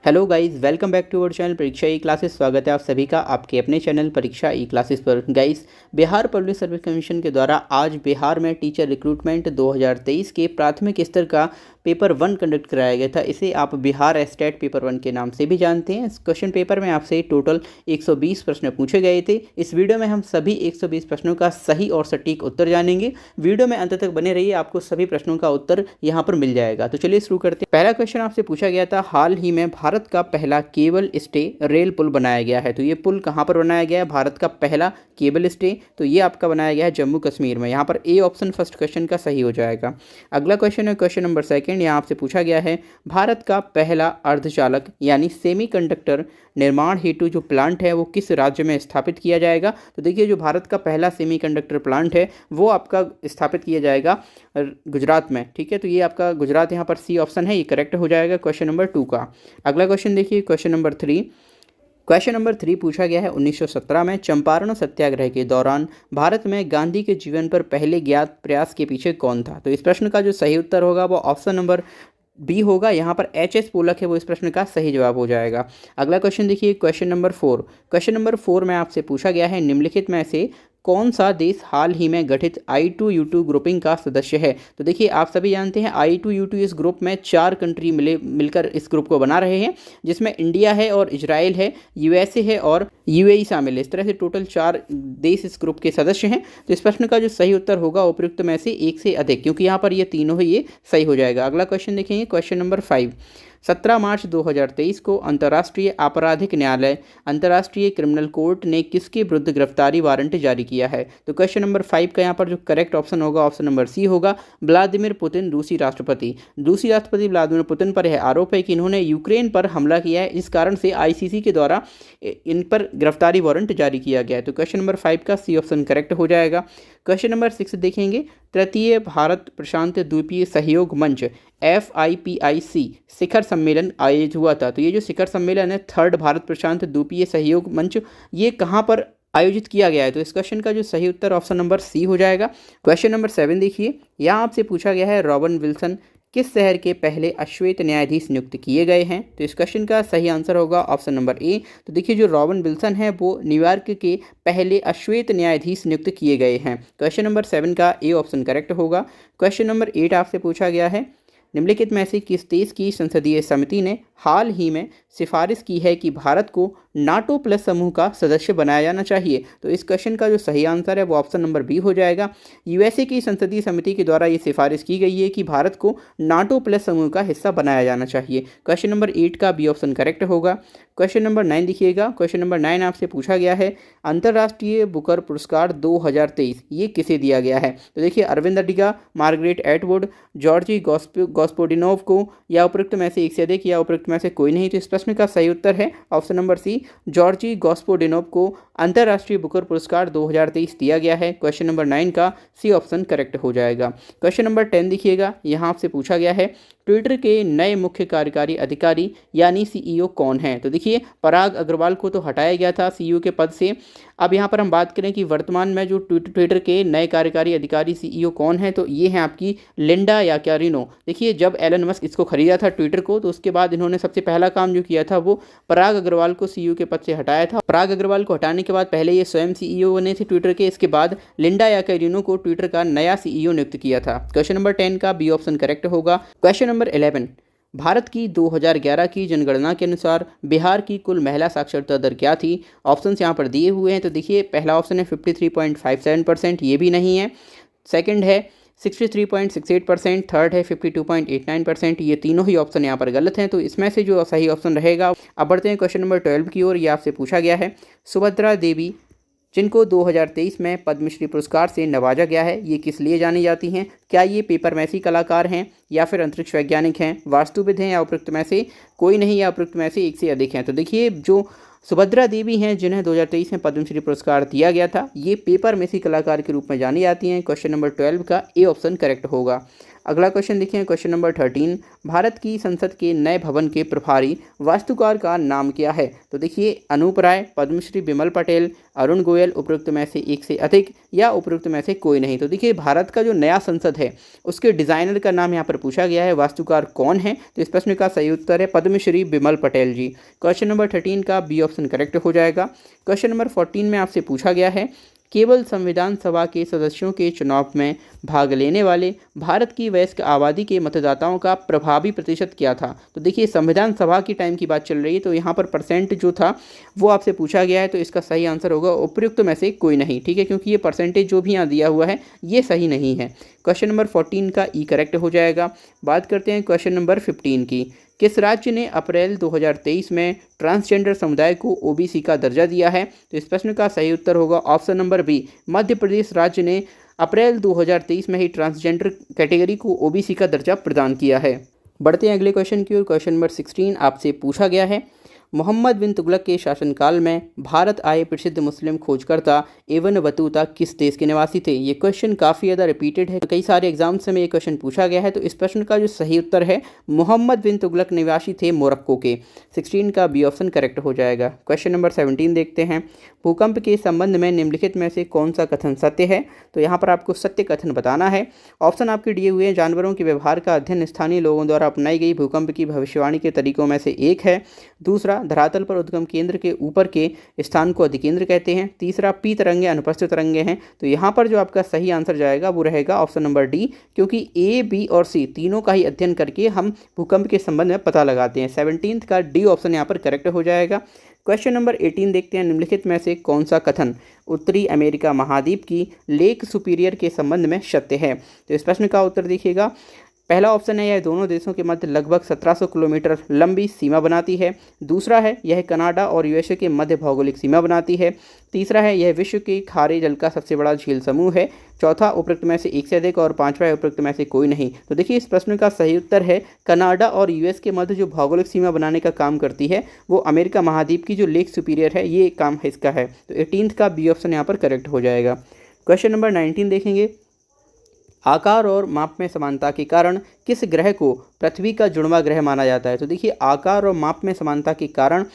Hello guys, welcome back to our channel Pariksha E classes. स्वागत है आप सभी का आपके अपने चैनल परीक्षा ई क्लासेस पर। Guys, Bihar public service commission के द्वारा आज बिहार में टीचर रिक्रूटमेंट 2023 के प्राथमिक स्तर का पेपर 1 कंडक्ट कराया गया था। इसे आप बिहार स्टेट पेपर 1 के नाम से भी जानते हैं। इस क्वेश्चन पेपर में आपसे टोटल 120 प्रश्न पूछे गए थे। इस वीडियो में हम सभी 120 प्रश्नों का सही और सटीक उत्तर जानेंगे। वीडियो में अंत तक बने रहिए, आपको सभी प्रश्नों का उत्तर यहाँ पर मिल जाएगा। तो चलिए शुरू करते हैं। पहला क्वेश्चन आपसे पूछा गया था, हाल ही में भारत का पहला केबल स्टे रेल पुल बनाया गया है। तो ये पुल कहाँ पर बनाया गया है? भारत का पहला केबल स्टे, तो ये आपका बनाया गया है जम्मू कश्मीर में। यहाँ पर ए ऑप्शन फर्स्ट क्वेश्चन का सही हो जाएगा। अगला क्वेश्चन है क्वेश्चन नंबर सेकंड। यहाँ आपसे पूछा गया है, भारत का पहला अर्धचालक यानी सेमीकंडक्टर निर्माण हेतु जो प्लांट है वो किस राज्य में स्थापित किया जाएगा? तो देखिए, जो भारत का पहला सेमीकंडक्टर प्लांट है वो आपका स्थापित किया जाएगा गुजरात में। ठीक है, तो ये आपका गुजरात यहाँ पर सी ऑप्शन है, ये करेक्ट हो जाएगा क्वेश्चन नंबर 2 का। अगला क्वेश्चन देखिए क्वेश्चन नंबर 3। क्वेश्चन नंबर 3 पूछा गया है, 1917 में चंपारण सत्याग्रह के दौरान भारत में गांधी के जीवन पर पहले ज्ञात प्रयास के पीछे कौन था? तो इस प्रश्न का जो सही उत्तर होगा वो ऑप्शन नंबर बी होगा। यहाँ पर एच.एस. पोलक है, वो इस प्रश्न का सही जवाब हो जाएगा। अगला क्वेश्चन देखिए क्वेश्चन नंबर 4। क्वेश्चन नंबर 4 में आपसे पूछा गया है, निम्नलिखित में से कौन सा देश हाल ही में गठित I2U2 ग्रुपिंग का सदस्य है? तो देखिए, आप सभी जानते हैं I2U2 इस ग्रुप में 4 कंट्री मिलकर इस ग्रुप को बना रहे हैं, जिसमें इंडिया है और इजराइल है, यूएसए है और यूएई शामिल है। इस तरह से टोटल 4 देश इस ग्रुप के सदस्य हैं। तो इस प्रश्न का जो सही उत्तर होगा उपयुक्त में से एक से अधिक, क्योंकि यहाँ पर ये तीनों ही ये सही हो जाएगा। अगला क्वेश्चन देखेंगे क्वेश्चन नंबर 5। 17 मार्च 2023 को अंतर्राष्ट्रीय आपराधिक न्यायालय अंतर्राष्ट्रीय क्रिमिनल कोर्ट ने किसके विरुद्ध गिरफ्तारी वारंट जारी किया है? तो क्वेश्चन नंबर 5 का यहाँ पर जो करेक्ट ऑप्शन होगा ऑप्शन नंबर सी होगा। व्लादिमीर पुतिन, रूसी राष्ट्रपति व्लादिमीर पुतिन पर यह आरोप है कि इन्होंने यूक्रेन पर हमला किया है। इस कारण से आईसीसी के द्वारा इन पर गिरफ्तारी वारंट जारी किया गया है। तो क्वेश्चन नंबर 5 का सी ऑप्शन करेक्ट हो जाएगा। क्वेश्चन नंबर 6 देखेंगे, तृतीय भारत प्रशांत द्वीपीय सहयोग मंच FIPIC शिखर सम्मेलन आयोजित हुआ था। तो ये जो शिखर सम्मेलन है, थर्ड भारत प्रशांत द्वीपीय सहयोग मंच, ये कहाँ पर आयोजित किया गया है? तो इस क्वेश्चन का जो सही उत्तर ऑप्शन नंबर सी हो जाएगा। क्वेश्चन नंबर 7 देखिए, यहाँ आपसे पूछा गया है, रॉबर्ट विल्सन किस शहर के पहले अश्वेत न्यायाधीश नियुक्त किए गए हैं? तो इस क्वेश्चन का सही आंसर होगा ऑप्शन नंबर ए। तो देखिए, जो रॉबर्ट विल्सन है वो न्यूयॉर्क के पहले अश्वेत न्यायाधीश नियुक्त किए गए हैं। क्वेश्चन नंबर 7 का ए ऑप्शन करेक्ट होगा। क्वेश्चन नंबर 8 आपसे पूछा गया है, निम्नलिखित में से किस देश की संसदीय समिति ने हाल ही में सिफारिश की है कि भारत को नाटो प्लस समूह का सदस्य बनाया जाना चाहिए? तो इस क्वेश्चन का जो सही आंसर है वो ऑप्शन नंबर बी हो जाएगा। यूएसए की संसदीय समिति के द्वारा ये सिफारिश की गई है कि भारत को नाटो प्लस समूह का हिस्सा बनाया जाना चाहिए। क्वेश्चन नंबर 8 का बी ऑप्शन करेक्ट होगा। क्वेश्चन नंबर 9 देखिएगा, क्वेश्चन नंबर 9 आपसे पूछा गया है, अंतर्राष्ट्रीय बुकर पुरस्कार 2023 ये किसे दिया गया है? तो देखिए, Aravind Adiga, Margaret Atwood, Georgi Gospodinov को, या उपयुक्त में से एक से अधिक, या उपयुक्त में से कोई नहीं। तो इस प्रश्न का सही उत्तर है ऑप्शन नंबर सी, जॉर्जी गॉस्पोडिनोव को अंतर्राष्ट्रीय बुकर पुरस्कार 2023 दिया गया है। क्वेश्चन नंबर 9 का सी ऑप्शन करेक्ट हो जाएगा। क्वेश्चन नंबर 10 देखिएगा, यहाँ आपसे पूछा गया है, ट्विटर के नए मुख्य कार्यकारी अधिकारी यानी CEO कौन है? तो देखिए, पराग अग्रवाल को तो हटाया गया था CEO के पद से। अब यहाँ पर हम बात करें कि वर्तमान में जो ट्विटर के नए कार्यकारी अधिकारी CEO कौन है, तो ये हैं आपकी लिंडा याकारिनो। देखिए, जब एलन मस्क इसको खरीदा था ट्विटर को, तो उसके बाद इन्होंने सबसे पहला काम जो किया था वो पराग अग्रवाल को CEO के पद से हटाया था। पराग अग्रवाल को हटाने के बाद पहले ये स्वयं CEO बने थे ट्विटर के, इसके बाद लिंडा याकारिनो को ट्विटर का नया CEO नियुक्त किया था। क्वेश्चन नंबर 10 का बी ऑप्शन करेक्ट होगा। क्वेश्चन नंबर 11, भारत की 2011 की जनगणना के अनुसार बिहार की कुल महिला साक्षरता दर क्या थी? ऑप्शंस यहाँ पर दिए हुए हैं। तो देखिए, पहला ऑप्शन है 53.57%, ये भी नहीं है। सेकंड है 63.68%, थर्ड है 52.89%, ये तीनों ही ऑप्शन यहाँ पर गलत हैं। तो इसमें से जो सही ऑप्शन रहेगा, अब बढ़ते हैं क्वेश्चन नंबर 12 की ओर। ये आपसे पूछा गया है, सुभद्रा देवी जिनको 2023 में पद्मश्री पुरस्कार से नवाजा गया है, ये किस लिए जानी जाती हैं? क्या ये पेपर मैसी कलाकार हैं, या फिर अंतरिक्ष वैज्ञानिक हैं, वास्तुविद हैं, या उपयुक्त में से कोई नहीं, या उपयुक्त में से एक से अधिक हैं? तो देखिए, जो सुभद्रा देवी हैं जिन्हें 2023 में पद्मश्री पुरस्कार दिया गया था, ये पेपर मैसी कलाकार के रूप में जानी जाती हैं। क्वेश्चन नंबर 12 का ए ऑप्शन करेक्ट होगा। अगला क्वेश्चन देखिए, क्वेश्चन नंबर 13, भारत की संसद के नए भवन के प्रभारी वास्तुकार का नाम क्या है? तो देखिए, अनूप राय, पद्मश्री बिमल पटेल, अरुण गोयल, उपरोक्त में से एक से अधिक या उपरोक्त में से कोई नहीं। तो देखिए, भारत का जो नया संसद है उसके डिज़ाइनर का नाम यहाँ पर पूछा गया है, वास्तुकार कौन है? तो इस प्रश्न का सही उत्तर है पद्मश्री बिमल पटेल जी। क्वेश्चन नंबर 13 का बी ऑप्शन करेक्ट हो जाएगा। क्वेश्चन नंबर 14 में आपसे पूछा गया है, केवल संविधान सभा के सदस्यों के चुनाव में भाग लेने वाले भारत की वयस्क आबादी के मतदाताओं का प्रभावी प्रतिशत क्या था? तो देखिए, संविधान सभा की टाइम की बात चल रही है, तो यहाँ पर परसेंट जो था वो आपसे पूछा गया है, तो इसका सही आंसर होगा उपयुक्त में से कोई नहीं। ठीक है, क्योंकि ये परसेंटेज जो भी यहाँ दिया हुआ है ये सही नहीं है। क्वेश्चन नंबर 14 का ई करेक्ट हो जाएगा। बात करते हैं क्वेश्चन नंबर 15 की। किस राज्य ने अप्रैल 2023 में ट्रांसजेंडर समुदाय को ओबीसी का दर्जा दिया है? तो इस प्रश्न का सही उत्तर होगा option number B, Madhya Pradesh राज्य ने अप्रैल 2023 में ही ट्रांसजेंडर कैटेगरी को ओबीसी का दर्जा प्रदान किया है। बढ़ते हैं अगले क्वेश्चन की ओर। क्वेश्चन नंबर 16 आपसे पूछा गया है, मोहम्मद बिन तुगलक के शासनकाल में भारत आए प्रसिद्ध मुस्लिम खोजकर्ता इब्न बतूता किस देश के निवासी थे? ये क्वेश्चन काफ़ी ज़्यादा रिपीटेड है, कई सारे एग्जाम्स में ये क्वेश्चन पूछा गया है। तो इस प्रश्न का जो सही उत्तर है, मोहम्मद बिन तुगलक निवासी थे मोरक्को के। 16 का बी ऑप्शन करेक्ट हो जाएगा। क्वेश्चन नंबर 17 देखते हैं, भूकंप के संबंध में निम्नलिखित में से कौन सा कथन सत्य है? तो यहाँ पर आपको सत्य कथन बताना है। ऑप्शन आपके दिए हुए हैं, जानवरों के व्यवहार का अध्ययन स्थानीय लोगों द्वारा अपनाई गई भूकंप की भविष्यवाणी के तरीकों में से एक है। दूसरा, धरातल पर उद्गम केंद्र के ऊपर के स्थान को अधिकेंद्र कहते हैं। तीसरा, पी तरंगे अनुपस्थित तरंगे हैं। तो यहाँ पर जो आपका सही आंसर जाएगा वो रहेगा ऑप्शन नंबर डी, क्योंकि ए, बी और सी तीनों का ही अध्ययन करके हम भूकंप के संबंध में पता लगाते हैं। 17 का डी ऑप्शन यहाँ पर करेक्ट हो जाएगा। क्वेश्चन नंबर 18 देखते हैं, निम्नलिखित में से कौन सा कथन उत्तरी अमेरिका महाद्वीप की लेक सुपीरियर के संबंध में सत्य है? तो इस प्रश्न का उत्तर देखिएगा, पहला ऑप्शन है, यह दोनों देशों के मध्य लगभग 1700 किलोमीटर लंबी सीमा बनाती है। दूसरा है, यह कनाडा और यूएसए के मध्य भौगोलिक सीमा बनाती है। तीसरा है, यह विश्व के खारे जल का सबसे बड़ा झील समूह है। चौथा, उपरोक्त में से एक से अधिक, और पांचवा है, उपरोक्त में से कोई नहीं। तो देखिए, इस प्रश्न का सही उत्तर है, कनाडा और यूएस के मध्य जो भौगोलिक सीमा बनाने का काम करती है वो अमेरिका महाद्वीप की जो लेक सुपीरियर है ये काम इसका है। तो 18 का बी ऑप्शन यहाँ पर करेक्ट हो जाएगा। क्वेश्चन नंबर 19 देखेंगे, आकार और माप में समानता के कारण किस ग्रह को पृथ्वी का जुड़वां ग्रह माना जाता है? तो देखिए, आकार और माप में समानता के कारण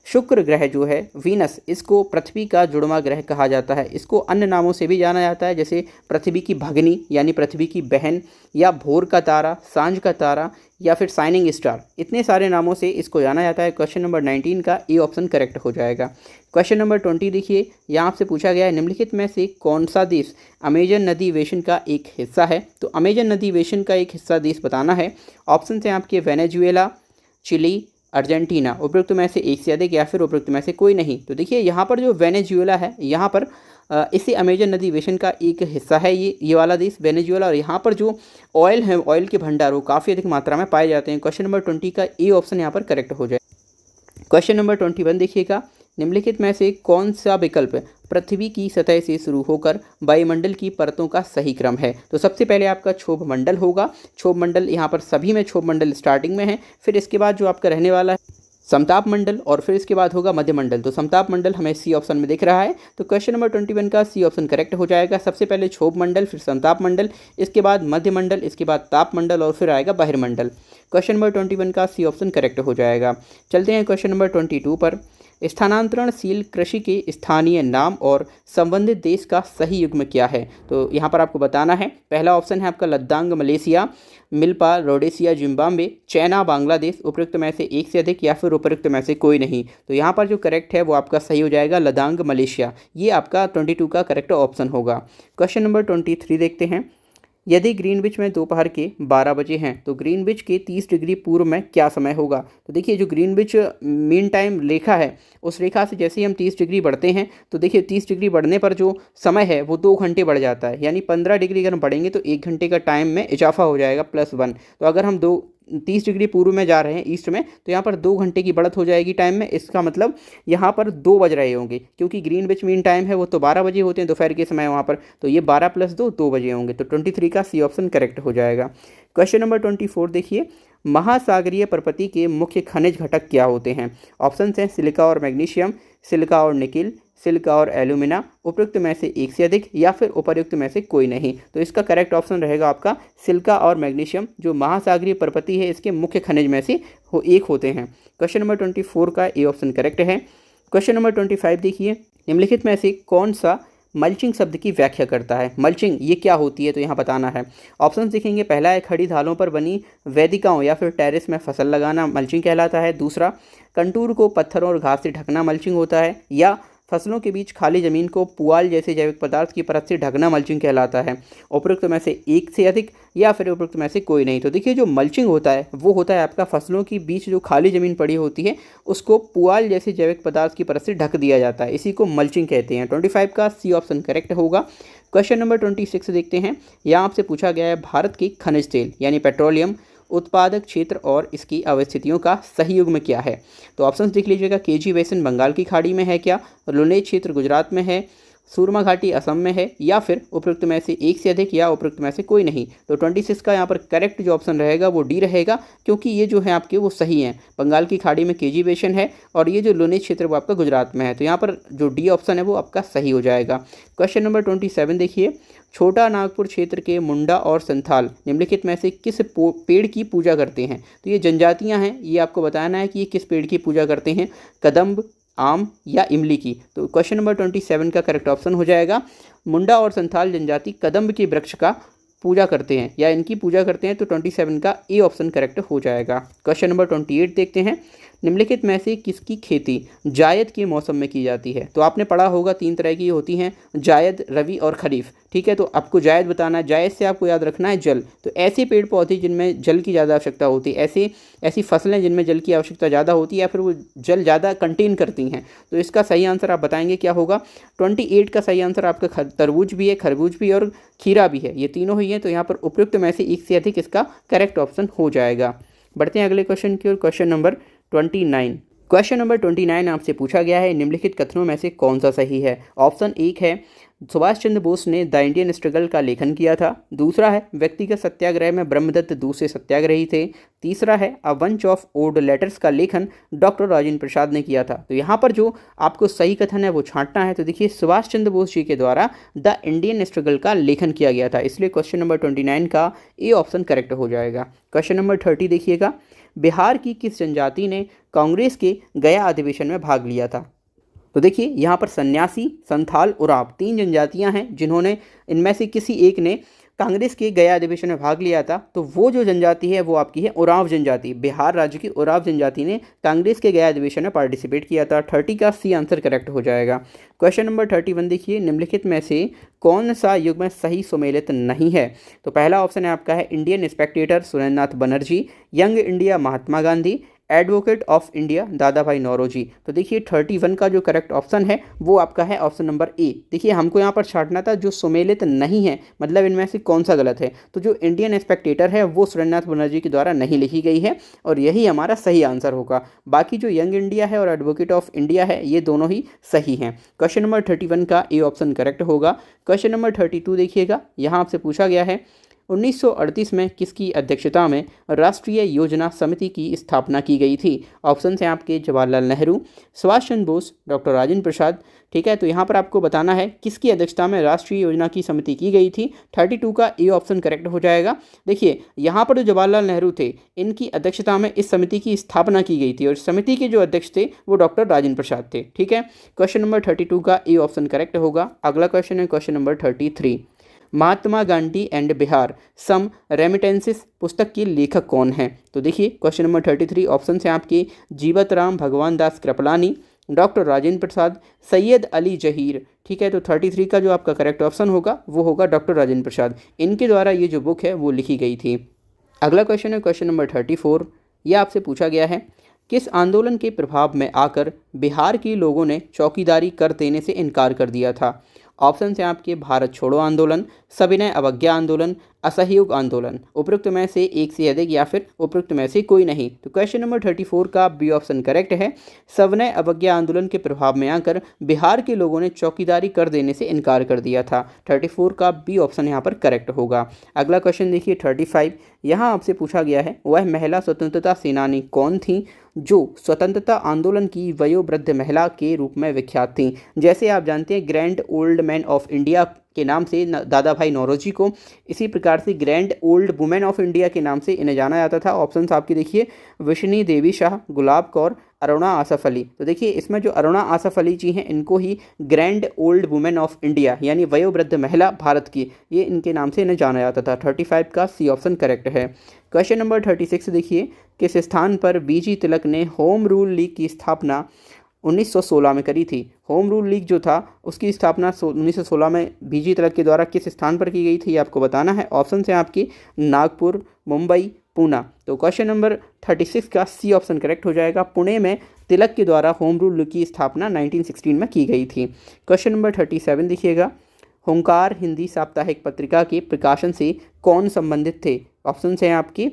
शुक्र ग्रह जो है, वीनस, इसको पृथ्वी का जुड़वां ग्रह कहा जाता है। इसको अन्य नामों से भी जाना जाता है, जैसे पृथ्वी की भगनी यानी पृथ्वी की बहन, या भोर का तारा, सांझ का तारा, या फिर शाइनिंग स्टार। इतने सारे नामों से इसको जाना जाता है। क्वेश्चन नंबर 19 का ए ऑप्शन करेक्ट हो जाएगा। क्वेश्चन नंबर 20 देखिए, यहाँ आपसे पूछा गया है, निम्नलिखित में से कौन सा देश अमेजन नदी बेसिन का एक हिस्सा है? तो अमेजन नदी बेसिन का एक हिस्सा देश बताना है। ऑप्शन हैं आपके वेनेजुएला, चिली, अर्जेंटीना। उपरोक्त में से एक से अधिक या फिर उपरोक्त में से कोई नहीं। तो देखिए, यहाँ पर जो वेनेजुएला है, यहाँ पर इसे अमेजन नदी बेसिन का एक हिस्सा है ये वाला देश वेनेजुएला, और यहाँ पर जो ऑयल है, ऑयल के भंडार वो काफ़ी अधिक मात्रा में पाए जाते हैं। क्वेश्चन नंबर 20 का ए ऑप्शन यहाँ पर करेक्ट हो जाए। क्वेश्चन नंबर 21 देखिएगा, निम्नलिखित में से कौन सा विकल्प पृथ्वी की सतह से शुरू होकर वायुमंडल की परतों का सही क्रम है? तो सबसे पहले आपका क्षोभ मंडल होगा। क्षोभ मंडल, यहाँ पर सभी में क्षोभ मंडल स्टार्टिंग में है। फिर इसके बाद जो आपका रहने वाला है समताप मंडल, और फिर इसके बाद होगा मध्य मंडल। तो समताप मंडल हमें सी ऑप्शन में दिख रहा है। तो क्वेश्चन नंबर 21 का सी ऑप्शन करेक्ट हो जाएगा। सबसे पहले क्षोभ मंडल, फिर समताप मंडल, इसके बाद मध्य मंडल, इसके बाद ताप मंडल, और फिर आएगा बहिर्मंडल। क्वेश्चन नंबर 21 का सी ऑप्शन करेक्ट हो जाएगा। चलते हैं क्वेश्चन नंबर 22 पर। स्थानांतरणशील कृषि के स्थानीय नाम और संबंधित देश का सही युग्म क्या है? तो यहाँ पर आपको बताना है। पहला ऑप्शन है आपका लद्दांग मलेशिया, मिल्पा रोडेशिया जिम्बाब्वे, चाइना बांग्लादेश। उपयुक्त में से एक से अधिक या फिर उपयुक्त में से कोई नहीं। तो यहाँ पर जो करेक्ट है वो आपका सही हो जाएगा लद्दांग मलेशिया। ये आपका 22 का करेक्ट ऑप्शन होगा। क्वेश्चन नंबर 23 देखते हैं, यदि ग्रीनविच में दोपहर के 12 बजे हैं तो ग्रीनविच के 30 डिग्री पूर्व में क्या समय होगा? तो देखिए, जो ग्रीनविच मीन टाइम रेखा है उस रेखा से जैसे ही हम 30 डिग्री बढ़ते हैं तो देखिए 30 डिग्री बढ़ने पर जो समय है वो 2 घंटे बढ़ जाता है। यानी 15 डिग्री अगर हम बढ़ेंगे तो 1 घंटे का टाइम में इजाफा हो जाएगा +1। तो अगर हम 30 डिग्री पूर्व में जा रहे हैं ईस्ट में तो यहाँ पर 2 घंटे की बढ़त हो जाएगी टाइम में। इसका मतलब यहाँ पर 2 बज रहे होंगे, क्योंकि ग्रीनविच मीन टाइम है वो तो 12 बजे होते हैं दोपहर के समय वहाँ पर। तो ये 12 + 2 बजे होंगे। तो 23 का सी ऑप्शन करेक्ट हो जाएगा। क्वेश्चन नंबर 24 देखिए, महासागरीय परपति के मुख्य खनिज घटक क्या होते हैं? ऑप्शन हैं सिलिका और मैग्नीशियम, सिलिका और निकिल, सिलिका और एल्यूमिना, उपयुक्त में से एक से अधिक या फिर उपर्युक्त में से कोई नहीं। तो इसका करेक्ट ऑप्शन रहेगा आपका सिलिका और मैग्नीशियम, जो महासागरीय परपति है इसके मुख्य खनिज में से एक होते हैं। क्वेश्चन नंबर 24 का ए ऑप्शन करेक्ट है। क्वेश्चन नंबर 25 देखिए, निम्नलिखित में से कौन सा मल्चिंग शब्द की व्याख्या करता है। मल्चिंग ये क्या होती है, तो यहाँ बताना है। ऑप्शन देखेंगे, पहला है खड़ी ढालों पर बनी वेदिकाओं या फिर टेरेस में फसल लगाना मल्चिंग कहलाता है। दूसरा, कंटूर को पत्थरों और घास से ढकना मल्चिंग होता है। या फसलों के बीच खाली जमीन को पुआल जैसे जैविक पदार्थ की परत से ढकना मल्चिंग कहलाता है। उपयुक्त में से एक से अधिक या फिर उपयुक्त में से कोई नहीं। तो देखिए, जो मल्चिंग होता है वो होता है आपका फसलों के बीच जो खाली ज़मीन पड़ी होती है उसको पुआल जैसे जैविक पदार्थ की परत से ढक दिया जाता है, इसी को मल्चिंग कहते हैं। 25 का सी ऑप्शन करेक्ट होगा। क्वेश्चन नंबर 26 देखते हैं। यहाँ आपसे पूछा गया है भारत की खनिज तेल यानी पेट्रोलियम उत्पादक क्षेत्र और इसकी अवस्थितियों का सही युग्म क्या है। तो ऑप्शंस देख लीजिएगा, केजी बेसिन बंगाल की खाड़ी में है क्या, लोनेज क्षेत्र गुजरात में है, सूरमा घाटी असम में है, या फिर उपयुक्त में से एक से अधिक या उपयुक्त में से कोई नहीं। तो 26 का यहाँ पर करेक्ट जो ऑप्शन रहेगा वो डी रहेगा, क्योंकि ये जो है आपके वो सही हैं। बंगाल की खाड़ी में केजी बेसिन है और ये जो लोनेज क्षेत्र वो आपका गुजरात में है। तो यहाँ पर जो डी ऑप्शन है वो आपका सही हो जाएगा। क्वेश्चन नंबर 27 देखिए, छोटा नागपुर क्षेत्र के मुंडा और संथाल निम्नलिखित में से किस पेड़ की पूजा करते हैं। तो ये जनजातियां हैं, ये आपको बताना है कि ये किस पेड़ की पूजा करते हैं, कदम्ब, आम या इमली की। तो क्वेश्चन नंबर 27 का करेक्ट ऑप्शन हो जाएगा, मुंडा और संथाल जनजाति कदम्ब के वृक्ष का पूजा करते हैं या इनकी पूजा करते हैं। तो 27 का ए ऑप्शन करेक्ट हो जाएगा। क्वेश्चन नंबर 28 देखते हैं, निम्नलिखित में से किसकी खेती जायद के मौसम में की जाती है। तो आपने पढ़ा होगा 3 तरह की होती हैं, जायद, रबी और खरीफ। ठीक है, तो आपको जायद बताना है। जायद से आपको याद रखना है जल। तो ऐसे पेड़ पौधे जिनमें जल की ज़्यादा आवश्यकता होती है, ऐसी फसलें जिनमें जल की आवश्यकता ज़्यादा होती है या फिर वो जल ज़्यादा कंटेन करती हैं। तो इसका सही आंसर आप बताएंगे क्या होगा। 28 का सही आंसर आपका तरबूज भी है, खरबूज भी और खीरा भी है, ये तीनों ही हैं। तो यहाँ पर उपयुक्त में से एक से अधिक इसका करेक्ट ऑप्शन हो जाएगा। बढ़ते हैं अगले क्वेश्चन की ओर। Question number 29। क्वेश्चन नंबर 29 आपसे पूछा गया है, निम्नलिखित कथनों में से कौन सा सही है। ऑप्शन 1 है सुभाष चंद्र बोस ने द इंडियन स्ट्रगल का लेखन किया था। दूसरा है व्यक्तिगत सत्याग्रह में ब्रह्मदत्त दूसरे सत्याग्रही थे। तीसरा है a bunch of old letters का लेखन डॉक्टर राजेंद्र प्रसाद ने किया था। तो यहाँ पर जो आपको सही कथन है वो छांटना है। तो देखिए, सुभाष चंद्र बोस जी के द्वारा द इंडियन स्ट्रगल का लेखन किया गया था, इसलिए क्वेश्चन नंबर 29 का ए ऑप्शन करेक्ट हो जाएगा। क्वेश्चन नंबर 30 देखिएगा, बिहार की किस जनजाति ने कांग्रेस के गया अधिवेशन में भाग लिया था। तो देखिए, यहाँ पर सन्यासी, संथाल, उराव 3 जनजातियाँ हैं जिन्होंने इनमें से किसी एक ने कांग्रेस के गया अधिवेशन में भाग लिया था। तो वो जो जनजाति है वो आपकी है उराव जनजाति। बिहार राज्य की उराव जनजाति ने कांग्रेस के गया अधिवेशन में पार्टिसिपेट किया था। 30 का सी आंसर करेक्ट हो जाएगा। क्वेश्चन नंबर 31 देखिए, निम्नलिखित में से कौन सा युग्म सही सुमेलित नहीं है। तो पहला ऑप्शन है आपका है Indian Spectator Surendranath Banerjee, young India Mahatma Gandhi, advocate of India दादा भाई नौरोजी। तो देखिए, 31 का जो करेक्ट ऑप्शन है वो आपका है ऑप्शन नंबर ए। देखिए, हमको यहाँ पर छांटना था जो सुमेलित नहीं है, मतलब इनमें से कौन सा गलत है। तो जो इंडियन स्पेक्टेटर है वो सुरेंद्रनाथ बनर्जी के द्वारा नहीं लिखी गई है और यही हमारा सही आंसर होगा। बाकी जो यंग इंडिया है और एडवोकेट ऑफ इंडिया है ये दोनों ही सही हैं। क्वेश्चन नंबर 31 का ए ऑप्शन करेक्ट होगा। क्वेश्चन नंबर 32 देखिएगा, यहाँ आपसे पूछा गया है 1938 में किसकी अध्यक्षता में राष्ट्रीय योजना समिति की स्थापना की गई थी। ऑप्शन हैं आपके जवाहरलाल नेहरू, सुभाष चंद्र बोस, डॉक्टर राजेंद्र प्रसाद। ठीक है, तो यहाँ पर आपको बताना है किसकी अध्यक्षता में राष्ट्रीय योजना की समिति की गई थी। 32 का ए ऑप्शन करेक्ट हो जाएगा। देखिए, यहाँ पर जो जवाहरलाल नेहरू थे इनकी अध्यक्षता में इस समिति की स्थापना की गई थी और समिति के जो अध्यक्ष थे वो डॉक्टर राजेंद्र प्रसाद थे। ठीक है, क्वेश्चन नंबर 32 का ए ऑप्शन करेक्ट होगा। अगला क्वेश्चन है question number 33। Mahatma Gandhi and Bihar some remittances पुस्तक के लेखक कौन हैं। तो देखिए, क्वेश्चन नंबर 33 ऑप्शन है आपके जीवत राम भगवान दास कृपलानी, डॉक्टर राजेंद्र प्रसाद, सैयद अली जहीर। ठीक है, तो 33 का जो आपका करेक्ट ऑप्शन होगा वो होगा डॉक्टर राजेंद्र प्रसाद। इनके द्वारा ये जो बुक है वो लिखी गई थी। अगला क्वेश्चन है क्वेश्चन नंबर 34। यह आपसे पूछा गया है, किस आंदोलन के प्रभाव में आकर बिहार के लोगों ने चौकीदारी कर देने से इनकार कर दिया था। ऑप्शन हैं आपके भारत छोड़ो आंदोलन, सविनय अवज्ञा आंदोलन, असहयोग आंदोलन, उपरोक्त में से एक से अधिक या फिर उपरोक्त में से कोई नहीं। तो क्वेश्चन नंबर 34 का बी ऑप्शन करेक्ट है। सविनय अवज्ञा आंदोलन के प्रभाव में आकर बिहार के लोगों ने चौकीदारी कर देने से इनकार कर दिया था। 34 का बी ऑप्शन यहाँ पर करेक्ट होगा। अगला क्वेश्चन देखिए 35। यहाँ आपसे पूछा गया है वह महिला स्वतंत्रता सेनानी कौन थी जो स्वतंत्रता आंदोलन की वयोवृद्ध महिला के रूप में विख्यात थी। जैसे आप जानते हैं grand old man of India के नाम से दादा भाई नौरोजी को, इसी प्रकार से grand old women of India के नाम से इन्हें जाना जाता था। ऑप्शंस आपके देखिए विष्णी देवी शाह, गुलाब कौर, अरुणा आसफ अली। तो देखिए इसमें जो अरुणा आसफ अली जी हैं इनको ही grand old women of India यानी वयोवृद्ध महिला भारत की, ये इनके नाम से इन्हें जाना जाता था। 35 का सी ऑप्शन करेक्ट है। क्वेश्चन नंबर 36 देखिए, किस स्थान पर बीजी तिलक ने होम रूल लीग की स्थापना 1916 में करी थी। होम रूल लीग जो था उसकी स्थापना 1916 में बीजी तिलक के द्वारा किस स्थान पर की गई थी, ये आपको बताना है। ऑप्शन है आपकी नागपुर, मुंबई, पूना। तो क्वेश्चन नंबर 36 का सी ऑप्शन करेक्ट हो जाएगा। पुणे में तिलक के द्वारा होम रूल लीग की स्थापना 1916 में की गई थी। क्वेश्चन नंबर 37 देखिएगा, हुंकार हिंदी साप्ताहिक पत्रिका के प्रकाशन से कौन संबंधित थे। ऑप्शन हैं आपकी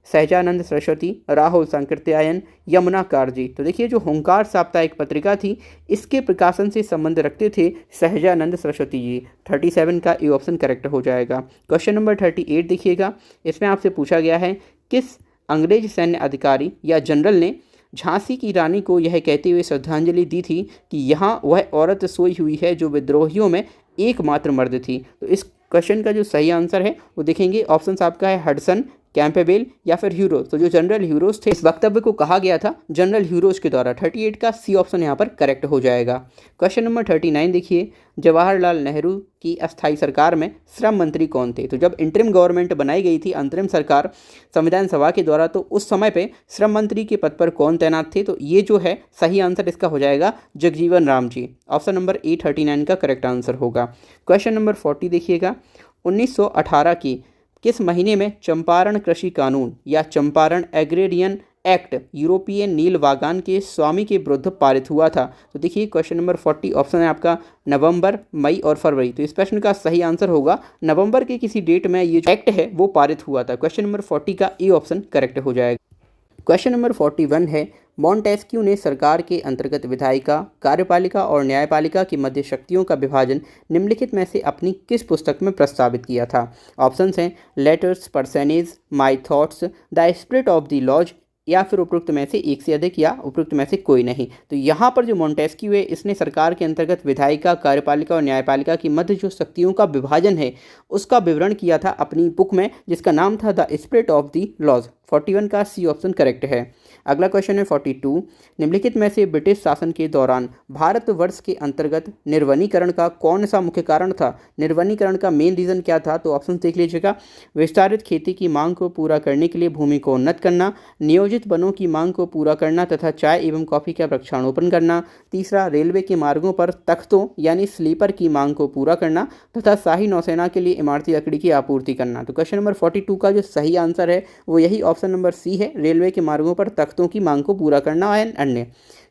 सहजानंद सरस्वती, राहुल सांकृत्यायन, यमुना कारजी। तो देखिए जो हुंकार साप्ताहिक पत्रिका थी इसके प्रकाशन से संबंध रखते थे सहजानंद सरस्वती जी। 37 का ए ऑप्शन करेक्ट हो जाएगा। क्वेश्चन नंबर 38 देखिएगा, इसमें आपसे पूछा गया है किस अंग्रेज सैन्य अधिकारी या जनरल ने झांसी की रानी को यह कहते हुए श्रद्धांजलि दी थी कि यहाँ वह औरत सोई हुई है जो विद्रोहियों में एकमात्र मर्द थी। तो इस क्वेश्चन का जो सही आंसर है वो देखेंगे, ऑप्शन आपका है हडसन, कैंपेबेल या फिर ह्यूरोज। तो जो जनरल ह्यूरोज थे इस वक्तव्य को कहा गया था जनरल ह्यूरोज के द्वारा। 38 का सी ऑप्शन यहाँ पर करेक्ट हो जाएगा। क्वेश्चन नंबर 39 देखिए, जवाहरलाल नेहरू की अस्थाई सरकार में श्रम मंत्री कौन थे। तो जब इंटरिम गवर्नमेंट बनाई गई थी, अंतरिम सरकार संविधान सभा के द्वारा, तो उस समय पे श्रम मंत्री के पद पर कौन तैनात थे। तो ये जो है सही आंसर इसका हो जाएगा Jagjivan Ram ji. Option number A 39 का करेक्ट आंसर होगा। क्वेश्चन नंबर 40 देखिएगा, 1918 की किस महीने में चंपारण कृषि कानून या चंपारण एग्रेरियन एक्ट यूरोपियन नील वागान के स्वामी के विरुद्ध पारित हुआ था। तो देखिए क्वेश्चन नंबर 40 ऑप्शन है आपका नवंबर, मई और फरवरी। तो इस प्रश्न का सही आंसर होगा नवंबर के किसी डेट में ये जो एक्ट है वो पारित हुआ था। क्वेश्चन नंबर 40 का ए ऑप्शन करेक्ट हो जाएगा। क्वेश्चन नंबर 41 है, मॉन्टेस्क्यू ने सरकार के अंतर्गत विधायिका, कार्यपालिका और न्यायपालिका की मध्य शक्तियों का विभाजन निम्नलिखित में से अपनी किस पुस्तक में प्रस्तावित किया था। ऑप्शंस हैं letters personage, my thoughts, the spirit of the laws या फिर उपरोक्त में से एक से अधिक या उपरोक्त में से कोई नहीं। तो यहाँ पर जो मॉन्टेस्क्यू है इसने सरकार के अंतर्गत विधायिका, कार्यपालिका और न्यायपालिका की मध्य जो शक्तियों का विभाजन है उसका विवरण किया था अपनी बुक में, जिसका नाम था the spirit of the laws. 41 का सी ऑप्शन करेक्ट है। अगला क्वेश्चन है 42, निम्नलिखित में से ब्रिटिश शासन के दौरान भारतवर्ष के अंतर्गत निर्वनीकरण का कौन सा मुख्य कारण था। निर्वनीकरण का मेन रीज़न क्या था, तो ऑप्शन देख लीजिएगा। विस्तारित खेती की मांग को पूरा करने के लिए भूमि को उन्नत करना, नियोजित वनों की मांग को पूरा करना तथा चाय एवं कॉफ़ी का वृक्षारोपण करना। तीसरा, रेलवे के मार्गों पर तख्तों यानी स्लीपर की मांग को पूरा करना तथा शाही नौसेना के लिए इमारती लकड़ी की आपूर्ति करना। तो क्वेश्चन नंबर 42 का जो सही आंसर है वो यही ऑप्शन नंबर सी है, रेलवे के मार्गों पर तख्तों की मांग को पूरा करना है अन्य।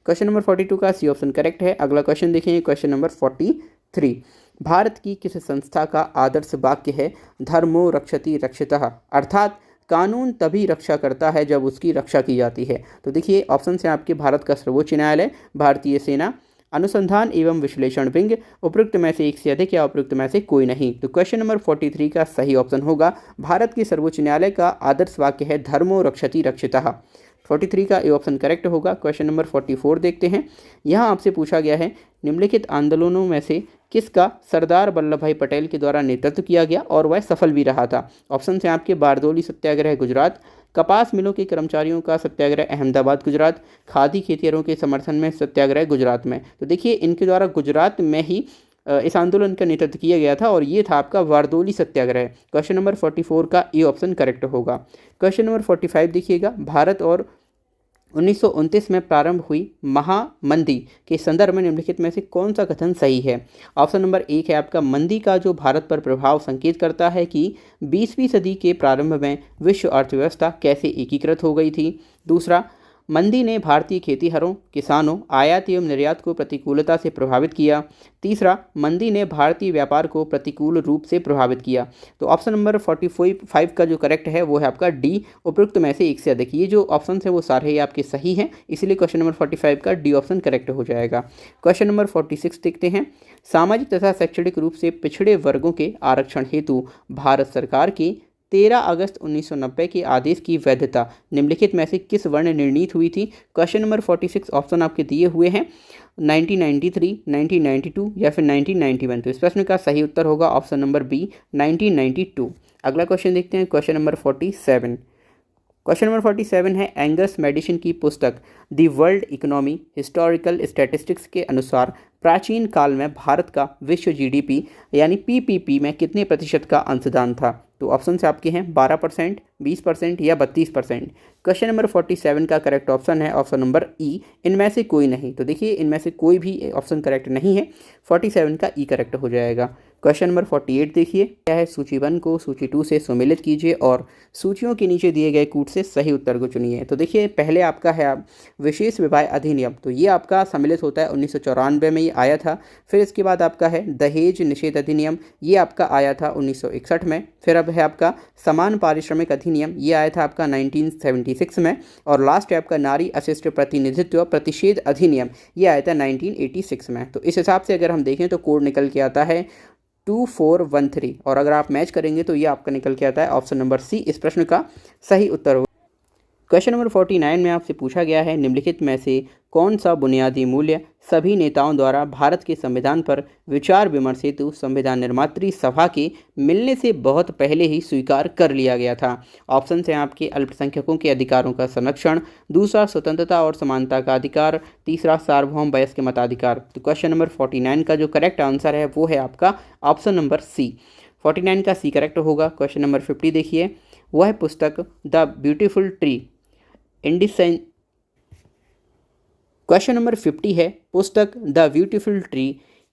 क्वेश्चन नंबर 42 का सी ऑप्शन करेक्ट है। अगला क्वेश्चन देखेंगे, क्वेश्चन नंबर 43, भारत की किस संस्था का आदर्श वाक्य है धर्मो रक्षति रक्षितः, अर्थात कानून तभी रक्षा करता है जब उसकी रक्षा की जाती है। तो देखिए ऑप्शन है आपके भारत का सर्वोच्च न्यायालय, भारतीय सेना, अनुसंधान एवं विश्लेषण विंग, उपयुक्त में से एक से अधिक या उपयुक्त में से कोई नहीं। तो क्वेश्चन नंबर 43 का सही ऑप्शन होगा भारत के सर्वोच्च न्यायालय का आदर्श वाक्य है धर्मो रक्षति रक्षितः। 43 का ए ऑप्शन करेक्ट होगा। क्वेश्चन नंबर 44 देखते हैं। यहाँ आपसे पूछा गया है निम्नलिखित आंदोलनों में से किसका सरदार वल्लभ भाई पटेल के द्वारा नेतृत्व किया गया और वह सफल भी रहा था। ऑप्शन हैं आपके बारदोली सत्याग्रह गुजरात, कपास मिलों के कर्मचारियों का सत्याग्रह अहमदाबाद गुजरात, खादी खेतिहरों के समर्थन में सत्याग्रह गुजरात में। तो देखिए इनके द्वारा गुजरात में ही इस आंदोलन का नेतृत्व किया गया था और ये था आपका बारदोली सत्याग्रह। क्वेश्चन नंबर 44 का ए ऑप्शन करेक्ट होगा। क्वेश्चन नंबर 45 देखिएगा, भारत और 1929 में प्रारंभ हुई महामंदी के संदर्भ में निम्नलिखित में से कौन सा कथन सही है। ऑप्शन नंबर 1 है आपका मंदी का जो भारत पर प्रभाव संकेत करता है कि 20वीं सदी के प्रारंभ में विश्व अर्थव्यवस्था कैसे एकीकृत हो गई थी। दूसरा, मंदी ने भारतीय खेतीहरों, किसानों, आयात एवं निर्यात को प्रतिकूलता से प्रभावित किया। तीसरा, मंदी ने भारतीय व्यापार को प्रतिकूल रूप से प्रभावित किया। तो ऑप्शन नंबर 45 का जो करेक्ट है वो है आपका डी, उपयुक्त में से एक से अधिक। ये जो ऑप्शन है वो सारे ही आपके सही हैं, इसलिए क्वेश्चन नंबर 45 का डी ऑप्शन करेक्ट हो जाएगा। क्वेश्चन नंबर 46 देखते हैं। सामाजिक तथा शैक्षणिक रूप से पिछड़े वर्गों के आरक्षण हेतु भारत सरकार की 13 अगस्त 1990 के आदेश की वैधता निम्नलिखित में से किस वर्ण निर्णीत हुई थी। क्वेश्चन नंबर 46 ऑप्शन आपके दिए हुए हैं 1993, 1992 या फिर 1991। तो इस प्रश्न का सही उत्तर होगा ऑप्शन नंबर बी 1992। अगला क्वेश्चन देखते हैं, क्वेश्चन नंबर 47। क्वेश्चन नंबर 47 है, एंगस मेडिसन की पुस्तक the world economy historical statistics के अनुसार प्राचीन काल में भारत का विश्व जीडीपी यानी पीपीपी में कितने प्रतिशत का अंशदान था। तो ऑप्शन से आपके हैं 12%, 20% या 32%। क्वेश्चन नंबर 47 का करेक्ट ऑप्शन है ऑप्शन नंबर ई, इनमें से कोई नहीं। तो देखिए इनमें से कोई भी ऑप्शन करेक्ट नहीं है, 47 का ई करेक्ट हो जाएगा। क्वेश्चन नंबर 48 देखिए, क्या है, सूची 1 को सूची 2 से सम्मिलित कीजिए और सूचियों के नीचे दिए गए कूट से सही उत्तर को चुनिए। तो देखिए पहले आपका है विशेष विवाह अधिनियम, तो ये आपका सम्मिलित होता है 1994 में, ये आया था। फिर इसके बाद आपका है दहेज निषेध अधिनियम, ये आपका आया था 1961 में। फिर अब है आपका समान पारिश्रमिक अधिनियम, ये आया था आपका 1976 में। और लास्ट है आपका नारी अशिष्ट प्रतिनिधित्व प्रतिषेध अधिनियम, ये आया था 1986 में। तो इस हिसाब से अगर हम देखें तो कोड निकल के आता है 2413, और अगर आप मैच करेंगे तो ये आपका निकल के आता है ऑप्शन नंबर सी, इस प्रश्न का सही उत्तर होगा। क्वेश्चन नंबर 49 में आपसे पूछा गया है, निम्नलिखित में से कौन सा बुनियादी मूल्य सभी नेताओं द्वारा भारत के संविधान पर विचार विमर्श हेतु संविधान निर्मात्री सभा के मिलने से बहुत पहले ही स्वीकार कर लिया गया था। ऑप्शन हैं आपके अल्पसंख्यकों के अधिकारों का संरक्षण, दूसरा स्वतंत्रता और समानता का अधिकार, तीसरा सार्वभौम वयस्क मताधिकार। तो क्वेश्चन नंबर 49 का जो करेक्ट आंसर है वो है आपका ऑप्शन नंबर सी, 49 का सी करेक्ट होगा। क्वेश्चन नंबर 50 देखिए, वह पुस्तक द ब्यूटीफुल ट्री इंडिसेंस। क्वेश्चन नंबर 50 है, पुस्तक the beautiful tree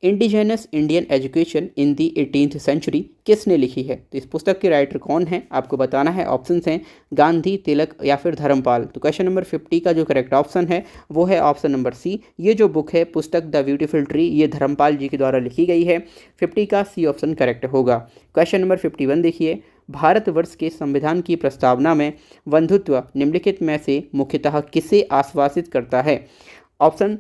indigenous Indian education in the 18th century किसने लिखी है। तो इस पुस्तक के राइटर कौन है आपको बताना है। ऑप्शंस हैं गांधी, तिलक या फिर धर्मपाल। तो क्वेश्चन नंबर 50 का जो करेक्ट ऑप्शन है वो है ऑप्शन नंबर सी। ये जो बुक है पुस्तक द ब्यूटीफुल ट्री, ये धर्मपाल जी के द्वारा लिखी गई है। 50 का सी ऑप्शन करेक्ट होगा। क्वेश्चन नंबर 51 देखिए, भारतवर्ष के संविधान की प्रस्तावना में बंधुत्व निम्नलिखित में से मुख्यतः किसे आश्वासित करता है। ऑप्शन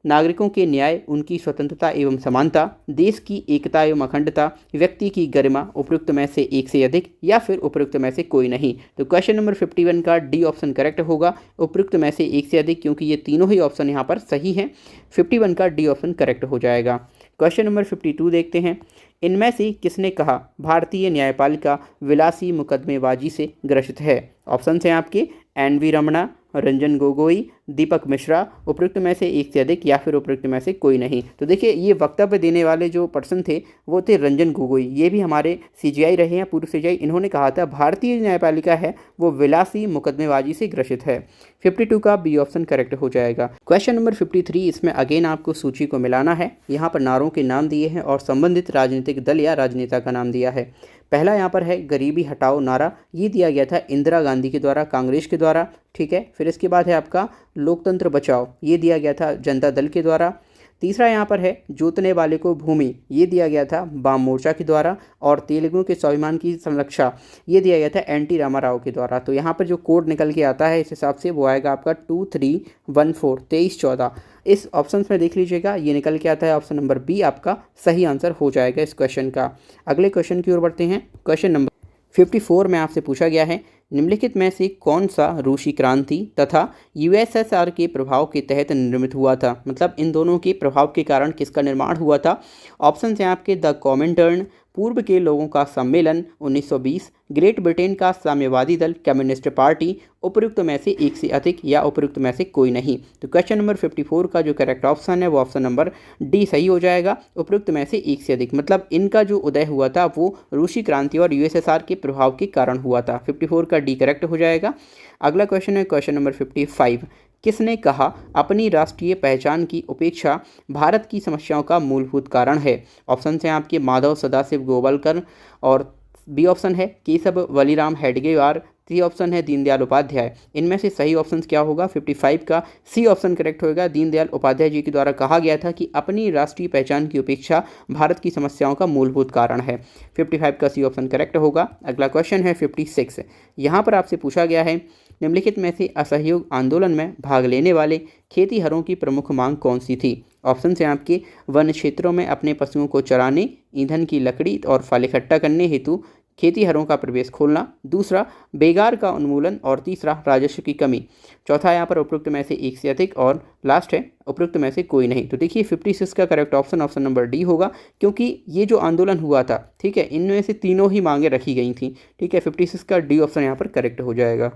नागरिकों के न्याय, उनकी स्वतंत्रता एवं समानता, देश की एकता एवं अखंडता, व्यक्ति की गरिमा, उपयुक्त में से एक से अधिक या फिर उपयुक्त में से कोई नहीं। तो क्वेश्चन नंबर 51 का डी ऑप्शन करेक्ट होगा, उपयुक्त में से एक से अधिक, क्योंकि ये तीनों ही ऑप्शन यहाँ पर सही हैं। 51 का डी ऑप्शन करेक्ट हो जाएगा। क्वेश्चन नंबर 52 देखते हैं, इनमें से किसने कहा भारतीय न्यायपालिका विलासी मुकदमेबाजी से ग्रसित है। ऑप्शन हैं आपके एन.वी. रमणा, रंजन गोगोई, दीपक मिश्रा, उपयुक्त में से एक से अधिक या फिर उपयुक्त में से कोई नहीं। तो देखिए ये वक्तव्य देने वाले जो पर्सन थे वो थे रंजन गोगोई। ये भी हमारे सीजीआई रहे हैं, पूर्व सीजीआई। इन्होंने कहा था भारतीय न्यायपालिका है वो विलासी मुकदमेबाजी से ग्रसित है। 52 का बी ऑप्शन करेक्ट हो जाएगा। क्वेश्चन नंबर 53, इसमें अगेन आपको सूची को मिलाना है। यहाँ पर नारों के नाम दिए हैं और संबंधित राजनीतिक दल या राजनेता का नाम दिया है। पहला यहाँ पर है गरीबी हटाओ नारा, ये दिया गया था इंदिरा गांधी के द्वारा, कांग्रेस के द्वारा, ठीक है। फिर इसके बाद है आपका लोकतंत्र बचाओ, ये दिया गया था जनता दल के द्वारा। तीसरा यहाँ पर है जोतने वाले को भूमि, ये दिया गया था वाम मोर्चा के द्वारा। और तेलुगु के स्वाभिमान की संरक्षा, ये दिया गया था एन.टी. रामाराव के द्वारा। तो यहाँ पर जो कोड निकल के आता है इस हिसाब से वो आएगा आपका 2314 2314। इस ऑप्शन में देख लीजिएगा, ये निकल के आता है ऑप्शन नंबर बी आपका सही आंसर हो जाएगा इस क्वेश्चन का। अगले क्वेश्चन की ओर बढ़ते हैं। क्वेश्चन नंबर 54 में आपसे पूछा गया है, निम्नलिखित में से कौन सा रूसी क्रांति तथा यूएसएसआर के प्रभाव के तहत निर्मित हुआ था। मतलब इन दोनों के प्रभाव के कारण किसका निर्माण हुआ था। ऑप्शन हैं आपके द कॉमिंटर्न, पूर्व के लोगों का सम्मेलन 1920, ग्रेट ब्रिटेन का साम्यवादी दल कम्युनिस्ट पार्टी, उपयुक्त में से एक से अधिक या उपयुक्त में से कोई नहीं। तो क्वेश्चन नंबर 54 का जो करेक्ट ऑप्शन है वो ऑप्शन नंबर डी सही हो जाएगा, उपयुक्त में से एक से अधिक। मतलब इनका जो उदय हुआ था वो रूसी क्रांति और यूएसएसआर के प्रभाव के कारण हुआ था। 54 का डी करेक्ट हो जाएगा। अगला क्वेश्चन है क्वेश्चन नंबर 55, किसने कहा अपनी राष्ट्रीय पहचान की उपेक्षा भारत की समस्याओं का मूलभूत कारण है। ऑप्शन हैं आपके माधव सदाशिव गोवलकर, और बी ऑप्शन है केशव वलीराम हेडगेवार, सी ऑप्शन है दीनदयाल उपाध्याय। इनमें से सही ऑप्शन क्या होगा? 55 का सी ऑप्शन करेक्ट होगा। दीनदयाल उपाध्याय जी के द्वारा कहा गया था कि अपनी राष्ट्रीय पहचान की उपेक्षा भारत की समस्याओं का मूलभूत कारण है। 55 का सी ऑप्शन करेक्ट होगा। अगला क्वेश्चन है 56। यहाँ पर आपसे पूछा गया है निम्नलिखित में से असहयोग आंदोलन में भाग लेने वाले खेतीहरों की प्रमुख मांग कौन सी थी? ऑप्शन है आपके वन क्षेत्रों में अपने पशुओं को चराने, ईंधन की लकड़ी और फल इकट्ठा करने हेतु खेतीहरों का प्रवेश खोलना, दूसरा बेगार का उन्मूलन और तीसरा राजस्व की कमी। चौथा यहाँ पर उपरोक्त में से एक से अधिक और लास्ट है उपरोक्त में से कोई नहीं। तो देखिए 56 का correct option option number D होगा, क्योंकि ये जो आंदोलन हुआ था, ठीक है, इनमें से तीनों ही मांगे रखी गई थी। ठीक है, 56 का डी ऑप्शन यहाँ पर करेक्ट हो जाएगा।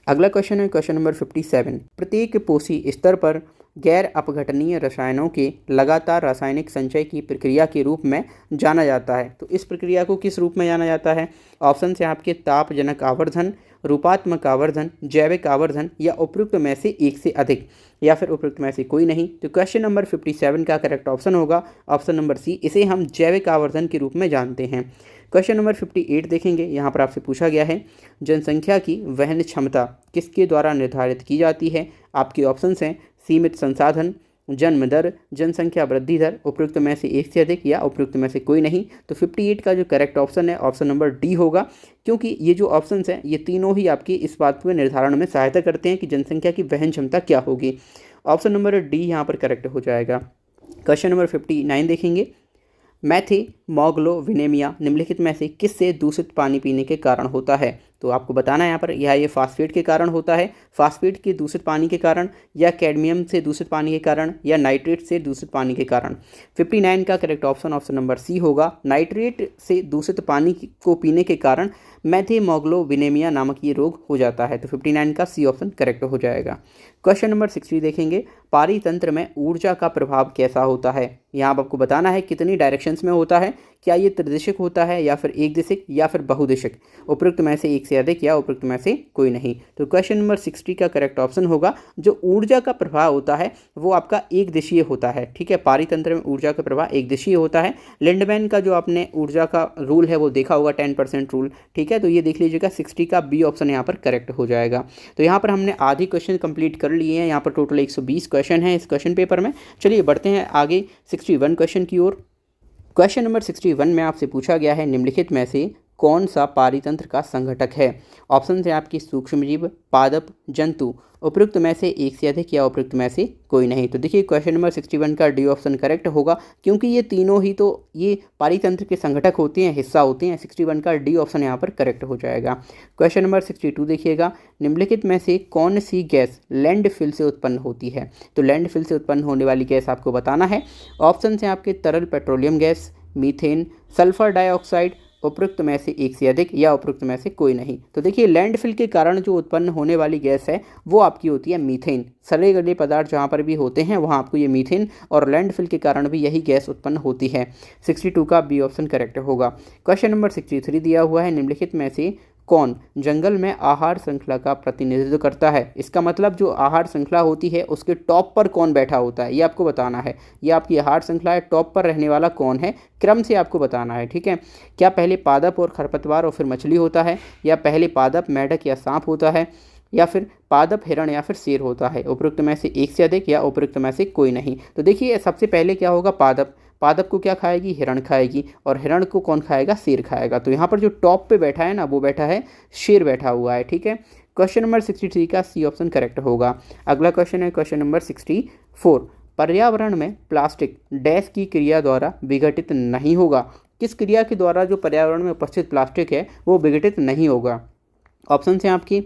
अगला क्वेश्चन है क्वेश्चन नंबर 57। प्रत्येक पोषी स्तर पर गैर अपघटनीय रसायनों के लगातार रासायनिक संचय की प्रक्रिया के रूप में जाना जाता है। तो इस प्रक्रिया को किस रूप में जाना जाता है? ऑप्शन से आपके तापजनक आवर्धन, रूपात्मक आवर्धन, जैविक आवर्धन या उपयुक्त में से एक से अधिक या फिर उपयुक्त में से कोई नहीं। तो क्वेश्चन नंबर 57 का करेक्ट ऑप्शन होगा ऑप्शन नंबर सी। इसे हम जैविक आवर्धन के रूप में जानते हैं। क्वेश्चन नंबर 58 देखेंगे। यहाँ पर आपसे पूछा गया है जनसंख्या की वहन क्षमता किसके द्वारा निर्धारित की जाती है? आपके ऑप्शंस हैं सीमित संसाधन, जन्म दर, जनसंख्या वृद्धि दर, उपयुक्त में से एक से अधिक या उपयुक्त में से कोई नहीं। तो 58 का जो करेक्ट ऑप्शन है ऑप्शन नंबर डी होगा, क्योंकि ये जो ऑप्शंस हैं ये तीनों ही आपकी इस बात के निर्धारण में सहायता करते हैं कि जनसंख्या की वहन क्षमता क्या होगी। ऑप्शन नंबर डी यहाँ पर करेक्ट हो जाएगा। क्वेश्चन नंबर 59 देखेंगे। मैथेमोग्लोबिनेमिया निम्नलिखित में से किससे दूषित पानी पीने के कारण होता है? तो आपको बताना है यहाँ पर ये फास्फेट के कारण होता है, फास्फेट के दूषित पानी के कारण, या कैडमियम से दूषित पानी के कारण, या नाइट्रेट से दूषित पानी के कारण। 59 का correct option option number C होगा। नाइट्रेट से दूषित पानी को पीने के कारण मैथेमोग्लोबिनेमिया नामक ये रोग हो जाता है। तो 59 का सी ऑप्शन करेक्ट हो जाएगा। क्वेश्चन नंबर 60 देखेंगे। पारितंत्र में ऊर्जा का प्रभाव कैसा होता है? यहाँ आपको बताना है कितनी डायरेक्शंस में होता है, क्या ये त्रिदिशिक होता है या फिर एक दिशिक या फिर बहुदिशिक, उपयुक्त में से एक से अधिक या उपयुक्त में से कोई नहीं। तो क्वेश्चन नंबर 60 का करेक्ट ऑप्शन होगा जो ऊर्जा का प्रभाव होता है वो आपका एक दिशीय होता है। ठीक है, पारितंत्र में ऊर्जा का प्रभाव एक दिशीय होता है। लिंडमैन का जो आपने ऊर्जा का रूल है वो देखा होगा, 10% रूल। ठीक है, तो ये देख लीजिएगा 60 का बी ऑप्शन यहाँ पर करेक्ट हो जाएगा। तो यहाँ पर हमने आधी क्वेश्चन कंप्लीट कर लिए हैं। यहाँ पर टोटल 120 क्वेश्चन है इस क्वेश्चन पेपर में। चलिए बढ़ते हैं आगे 61 क्वेश्चन की ओर। क्वेश्चन नंबर 61 में आपसे पूछा गया है निम्नलिखित में से कौन सा पारितंत्र का संघटक है? ऑप्शन है आपकी सूक्ष्मजीव, पादप, जंतु, उपयुक्त में से एक से अधिक या उपयुक्त में से कोई नहीं। तो देखिए क्वेश्चन नंबर 61 का डी ऑप्शन करेक्ट होगा, क्योंकि ये तीनों ही तो ये पारितंत्र के संघटक होते हैं, हिस्सा होते हैं। 61 का डी ऑप्शन यहाँ पर करेक्ट हो जाएगा। क्वेश्चन नंबर 62 देखिएगा। निम्नलिखित में से कौन सी गैस लैंडफिल से उत्पन्न होती है? तो लैंडफिल से उत्पन्न होने वाली गैस आपको बताना है। ऑप्शन हैं आपके तरल petroleum gas, methane, sulphur dioxide, उपयुक्त में से एक से अधिक या उपयुक्त में से कोई नहीं। तो देखिए लैंडफिल के कारण जो उत्पन्न होने वाली गैस है वो आपकी होती है मीथेन। सड़े गले पदार्थ जहाँ पर भी होते हैं वहाँ आपको ये मीथेन और लैंडफिल के कारण भी यही गैस उत्पन्न होती है। 62 का बी ऑप्शन करेक्ट होगा। क्वेश्चन नंबर 63 दिया हुआ है। निम्नलिखित में से कौन जंगल में आहार श्रृंखला का प्रतिनिधित्व करता है? इसका मतलब जो आहार श्रृंखला होती है उसके टॉप पर कौन बैठा होता है ये आपको बताना है। ये आपकी आहार श्रृंखला है, टॉप पर रहने वाला कौन है, क्रम से आपको बताना है। ठीक है, क्या पहले पादप और खरपतवार और फिर मछली होता है, या पहले पादप मेढक या सांप होता है, या फिर पादप हिरण या फिर शेर होता है? उपयुक्त में से एक से अधिक या उपयुक्त में से कोई नहीं। तो देखिए सबसे पहले क्या होगा, पादप। पादप को क्या खाएगी? हिरण खाएगी। और हिरण को कौन खाएगा? शेर खाएगा। तो यहाँ पर जो टॉप पे बैठा है ना वो बैठा है शेर बैठा हुआ है। ठीक है, क्वेश्चन नंबर 63 का सी ऑप्शन करेक्ट होगा। अगला क्वेश्चन है क्वेश्चन नंबर 64। पर्यावरण में प्लास्टिक डैश की क्रिया द्वारा विघटित नहीं होगा? किस क्रिया के द्वारा जो पर्यावरण में उपस्थित प्लास्टिक है वो विघटित नहीं होगा? ऑप्शन हैं आपकी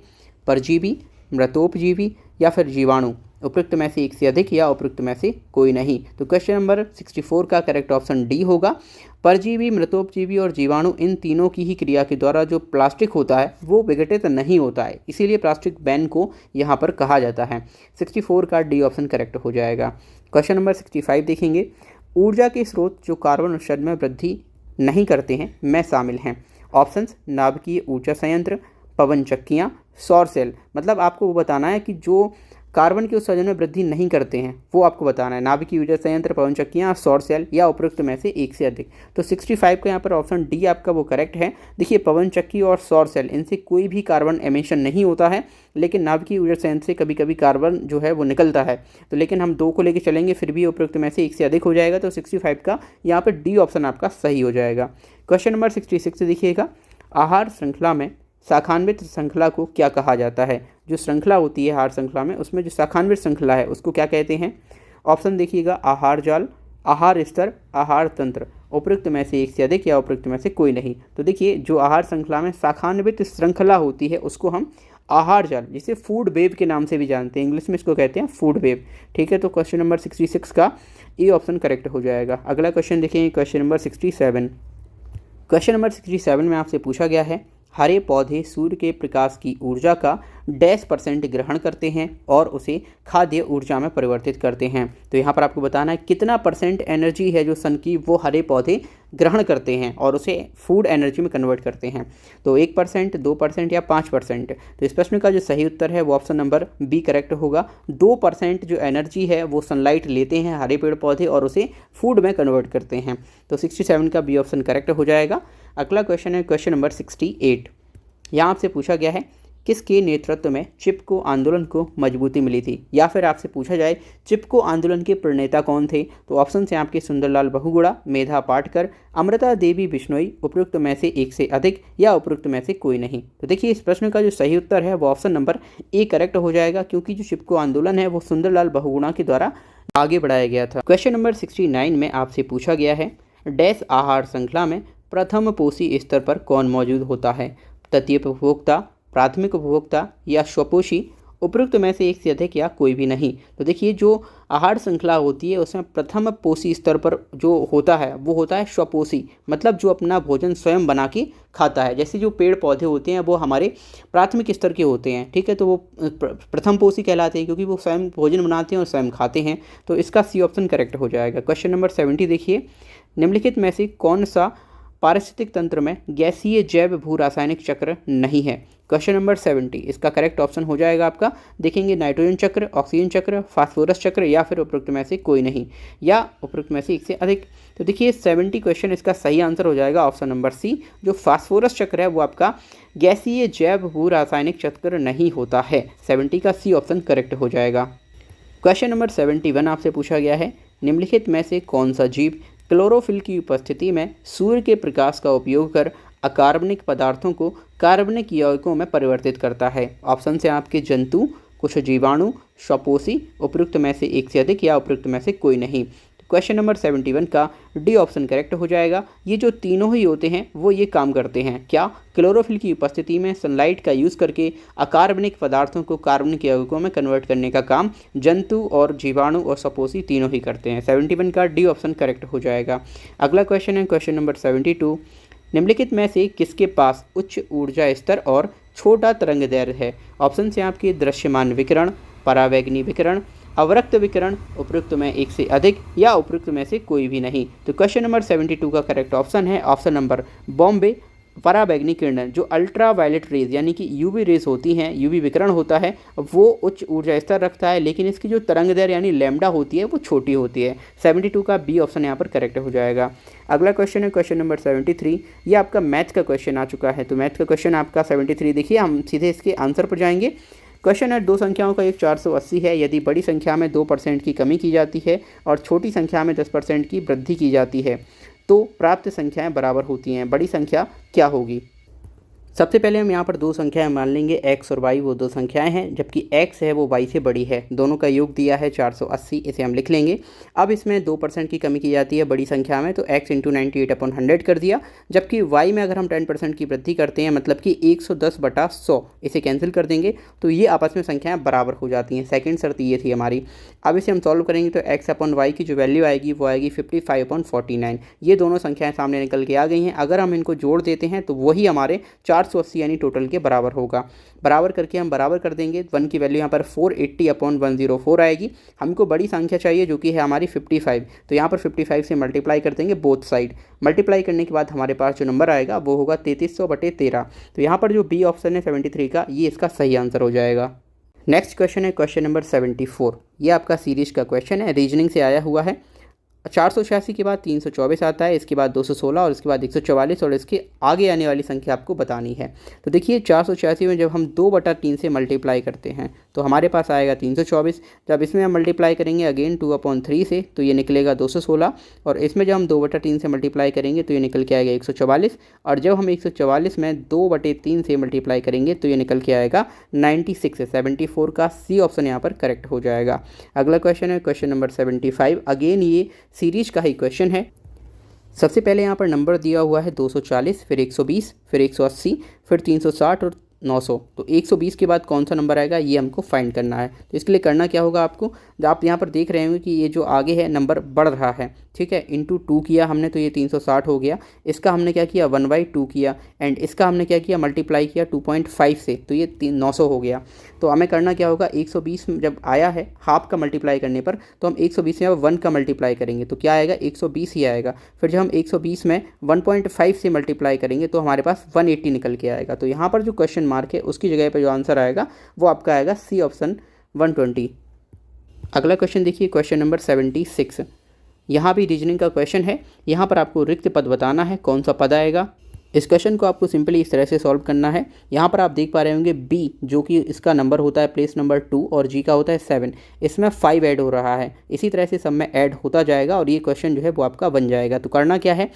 परजीवी, मृतोपजीवी या फिर जीवाणु। उपयुक्त में से एक से अधिक या उपयुक्त में से कोई नहीं। तो क्वेश्चन नंबर 64 का करेक्ट ऑप्शन डी होगा। परजीवी, मृतोपजीवी और जीवाणु इन तीनों की ही क्रिया के द्वारा जो प्लास्टिक होता है वो विघटित नहीं होता है, इसीलिए प्लास्टिक बैन को यहाँ पर कहा जाता है। 64 का डी ऑप्शन करेक्ट हो जाएगा। क्वेश्चन नंबर 65 देखेंगे। ऊर्जा के स्रोत जो कार्बन उत्सर्जन में वृद्धि नहीं करते हैं में शामिल हैं? ऑप्शंस नाभिकीय ऊर्जा संयंत्र, पवन चक्कियाँ, सौर सेल। मतलब आपको वो बताना है कि जो कार्बन के उत्सर्जन में वृद्धि नहीं करते हैं वो आपको बताना है। नाभिकीय ऊर्जा संयंत्र, पवन चक्कियाँ, सौर सेल या उपरोक्त में से एक से अधिक। तो 65 का यहाँ पर ऑप्शन डी आपका वो करेक्ट है। देखिए पवन चक्की और सौर सेल इनसे कोई भी कार्बन एमिशन नहीं होता है, लेकिन नाभिकीय ऊर्जा संयंत्र से कभी कभी कार्बन जो है वो निकलता है। तो लेकिन हम 2 को लेकर चलेंगे फिर भी उपरोक्त में से एक से अधिक हो जाएगा। तो 65 का यहाँ पर डी ऑप्शन आपका सही हो जाएगा। क्वेश्चन नंबर 66 देखिएगा, आहार श्रृंखला में शाखान्वित श्रृंखला को क्या कहा जाता है? जो श्रृंखला होती है आहार श्रृंखला में, उसमें जो शाखान्वित श्रृंखला है उसको क्या कहते हैं? ऑप्शन देखिएगा, आहार जाल, आहार स्तर, आहार तंत्र, उपरोक्त में से एक से अधिक या उपरोक्त में से कोई नहीं। तो देखिए जो आहार श्रृंखला में शाखान्वित श्रृंखला होती है उसको हम आहार जाल, जिसे फूड वेब के नाम से भी जानते हैं, इंग्लिश में इसको कहते हैं फूड वेब। ठीक है, तो क्वेश्चन नंबर 66 का ए ऑप्शन करेक्ट हो जाएगा। अगला क्वेश्चन देखेंगे, क्वेश्चन नंबर 67। क्वेश्चन नंबर 67 में आपसे पूछा गया है, हरे पौधे सूर्य के प्रकाश की ऊर्जा का %% ग्रहण करते हैं और उसे खाद्य ऊर्जा में परिवर्तित करते हैं। तो यहाँ पर आपको बताना है कितना % एनर्जी है जो सन की वो हरे पौधे ग्रहण करते हैं और उसे फूड एनर्जी में कन्वर्ट करते हैं। तो 1%, 2% या 5%। तो इस प्रश्न का जो सही उत्तर है वो ऑप्शन नंबर बी करेक्ट होगा। 2% जो एनर्जी है वो सनलाइट लेते हैं हरे पेड़ पौधे और उसे फूड में कन्वर्ट करते हैं। तो 67 का बी ऑप्शन करेक्ट हो जाएगा। अगला क्वेश्चन है क्वेश्चन नंबर 68। यहाँ आपसे पूछा गया है, किसके नेतृत्व में चिपको आंदोलन को मजबूती मिली थी? या फिर आपसे पूछा जाए चिपको आंदोलन के प्रणेता कौन थे? तो ऑप्शन है आपके सुंदरलाल बहुगुणा, मेधा पाटकर, अमृता देवी बिश्नोई, उपरोक्त में से एक से अधिक या उपरोक्त में से कोई नहीं। तो देखिए इस प्रश्न का जो सही उत्तर है वो ऑप्शन नंबर ए करेक्ट हो जाएगा, क्योंकि जो चिपको आंदोलन है वो सुंदरलाल बहुगुणा के द्वारा आगे बढ़ाया गया था। क्वेश्चन नंबर 69 में आपसे पूछा गया है, डैश आहार श्रृंखला में प्रथम पोषी स्तर पर कौन मौजूद होता है? तृतीय उपभोक्ता, प्राथमिक उपभोक्ता या स्वपोषी, उपरोक्त में से एक से अधिक या कोई भी नहीं। तो देखिए जो आहार श्रृंखला होती है उसमें प्रथम पोषी स्तर पर जो होता है वो होता है स्वपोषी, मतलब जो अपना भोजन स्वयं बना के खाता है। जैसे जो पेड़ पौधे होते हैं वो हमारे प्राथमिक स्तर के होते हैं, ठीक है, तो वो प्रथम पोषी कहलाते हैं क्योंकि वो स्वयं भोजन बनाते हैं और स्वयं खाते हैं। तो इसका सी ऑप्शन करेक्ट हो जाएगा। क्वेश्चन नंबर 70 देखिए, निम्नलिखित में से कौन सा पारिस्थितिक तंत्र में गैसीय जैव भू रासायनिक चक्र नहीं है? क्वेश्चन नंबर 70 इसका करेक्ट ऑप्शन हो जाएगा आपका, देखेंगे नाइट्रोजन चक्र, ऑक्सीजन चक्र, फास्फोरस चक्र या फिर उपरोक्त में से कोई नहीं या उपरोक्त में से एक से अधिक। तो देखिए 70 क्वेश्चन इसका सही आंसर हो जाएगा ऑप्शन नंबर सी। जो फास्फोरस चक्र है वो आपका गैसीय जैव भू रासायनिक चक्र नहीं होता है। 70 का सी ऑप्शन करेक्ट हो जाएगा। क्वेश्चन नंबर 71 आपसे पूछा गया है, निम्नलिखित में से कौन सा जीव क्लोरोफिल की उपस्थिति में सूर्य के प्रकाश का उपयोग कर अकार्बनिक पदार्थों को कार्बनिक यौगिकों में परिवर्तित करता है? ऑप्शन से आपके जंतु, कुछ जीवाणु, स्वपोषी, उपरोक्त में से एक से अधिक या उपरोक्त में से कोई नहीं। क्वेश्चन नंबर 71 का डी ऑप्शन करेक्ट हो जाएगा। ये जो तीनों ही होते हैं वो ये काम करते हैं, क्या? क्लोरोफिल की उपस्थिति में सनलाइट का यूज़ करके अकार्बनिक पदार्थों को कार्बनिक यौगिकों में कन्वर्ट करने का काम जंतु और जीवाणु और स्वपोषी तीनों ही करते हैं। 71 का डी ऑप्शन करेक्ट हो जाएगा। अगला क्वेश्चन है क्वेश्चन नंबर 72, निम्नलिखित में से किसके पास उच्च ऊर्जा स्तर और छोटा तरंग दैर्घ्य है? ऑप्शन से आपके दृश्यमान विकिरण, परावैगनी विकिरण, अवरक्त विकिरण, उपरोक्त में एक से अधिक या उपरोक्त में से कोई भी नहीं। तो क्वेश्चन नंबर 72 का करेक्ट ऑप्शन है ऑप्शन नंबर बॉम्बे। परावैगनी किरण जो अल्ट्रा वायलेट रेज यानी कि यूवी रेज होती हैं, यूवी विकिरण होता है, वो उच्च ऊर्जा स्तर रखता है, लेकिन इसकी जो तरंग दैर्घ्य यानी लैम्डा होती है वो छोटी होती है। 72 का बी ऑप्शन यहाँ पर करेक्ट हो जाएगा। अगला क्वेश्चन है क्वेश्चन नंबर 73। ये आपका मैथ का क्वेश्चन आ चुका है। तो मैथ का क्वेश्चन आपका 73 देखिए, हम सीधे इसके आंसर पर जाएंगे। क्वेश्चन है, दो संख्याओं का योग 480 है। यदि बड़ी संख्या में 2% की कमी की जाती है और छोटी संख्या में 10% की वृद्धि की जाती है तो प्राप्त संख्याएं बराबर होती हैं। बड़ी संख्या क्या होगी? सबसे पहले हम यहाँ पर दो संख्याएं मान लेंगे, x और y वो दो संख्याएं हैं, जबकि x है वो y से बड़ी है। दोनों का योग दिया है 480, इसे हम लिख लेंगे। अब इसमें 2% की कमी की जाती है बड़ी संख्या में, तो x × 98/100 कर दिया, जबकि y में अगर हम 10% की वृद्धि करते हैं मतलब कि 110/100, इसे कैंसिल कर देंगे तो ये आपस में संख्याएँ बराबर हो जाती हैं। सेकेंड शर्त ये थी हमारी। अब इसे हम सॉल्व करेंगे तो x/y की जो वैल्यू आएगी वो आएगी 55/49। ये दोनों संख्याएँ सामने निकल के आ गई हैं। अगर हम इनको जोड़ देते हैं तो वही हमारे 480 यानी टोटल के बराबर होगा। बराबर करके हम बराबर कर देंगे, 1 की वैल्यू यहाँ पर 480/104 आएगी। हमको बड़ी संख्या चाहिए जो कि है हमारी 55, तो यहाँ पर 55 से मल्टीप्लाई कर देंगे बोथ साइड। मल्टीप्लाई करने के बाद हमारे पास जो नंबर आएगा वो होगा 3300/13। तो यहाँ पर जो बी ऑप्शन है 73 का, ये इसका सही आंसर हो जाएगा। नेक्स्ट क्वेश्चन है क्वेश्चन नंबर 74। ये आपका सीरीज का क्वेश्चन है, रीजनिंग से आया हुआ है। 486 के बाद 324 आता है, इसके बाद 216 और इसके बाद 144 और इसके आगे आने वाली संख्या आपको बतानी है। तो देखिए 486 में जब हम 2/3 से मल्टीप्लाई करते हैं तो हमारे पास आएगा 324। जब इसमें हम मल्टीप्लाई करेंगे अगेन 2/3 से तो ये निकलेगा 216 और इसमें जब हम 2/3 से मल्टीप्लाई करेंगे तो ये निकल के आएगा 144 और जब हम 144 में 2/3 से मल्टीप्लाई करेंगे तो ये निकल के आएगा 96। 74 का सी ऑप्शन यहाँ पर करेक्ट हो जाएगा। अगला क्वेश्चन है क्वेश्चन नंबर 75। अगेन ये सीरीज का ही क्वेश्चन है। सबसे पहले यहाँ पर नंबर दिया हुआ है 240, फिर 120, फिर 180, फिर 360 और 900। तो 120 के बाद कौन सा नंबर आएगा ये हमको फाइंड करना है। तो इसके लिए करना क्या होगा आपको, आप यहाँ पर देख रहे होंगे कि ये जो आगे है नंबर बढ़ रहा है, ठीक है, इंटू 2 किया हमने तो ये 360 हो गया। इसका हमने क्या किया 1/2 किया एंड इसका हमने क्या किया मल्टीप्लाई किया 2.5 से तो ये 900 हो गया। तो हमें करना क्या होगा 120 जब आया है हाफ का मल्टीप्लाई करने पर तो हम 120 में 1 का मल्टीप्लाई करेंगे तो क्या आएगा 120 ही आएगा। फिर जब हम 120 में 1.5 से मल्टीप्लाई करेंगे तो हमारे पास 180 निकल के आएगा। तो यहाँ पर जो क्वेश्चन मार्क है उसकी जगह पर जो आंसर आएगा वो आपका आएगा सी ऑप्शन 120। अगला क्वेश्चन देखिए क्वेश्चन नंबर 76। यहाँ भी रीजनिंग का क्वेश्चन है। यहाँ पर आपको रिक्त पद बताना है, कौन सा पद आएगा। इस क्वेश्चन को आपको सिंपली इस तरह से सॉल्व करना है। यहाँ पर आप देख पा रहे होंगे बी जो कि इसका नंबर होता है प्लेस नंबर 2 और जी का होता है 7, इसमें 5 ऐड हो रहा है। इसी तरह से सब में ऐड होता जाएगा और ये क्वेश्चन जो है वो आपका बन जाएगा। तो करना क्या है,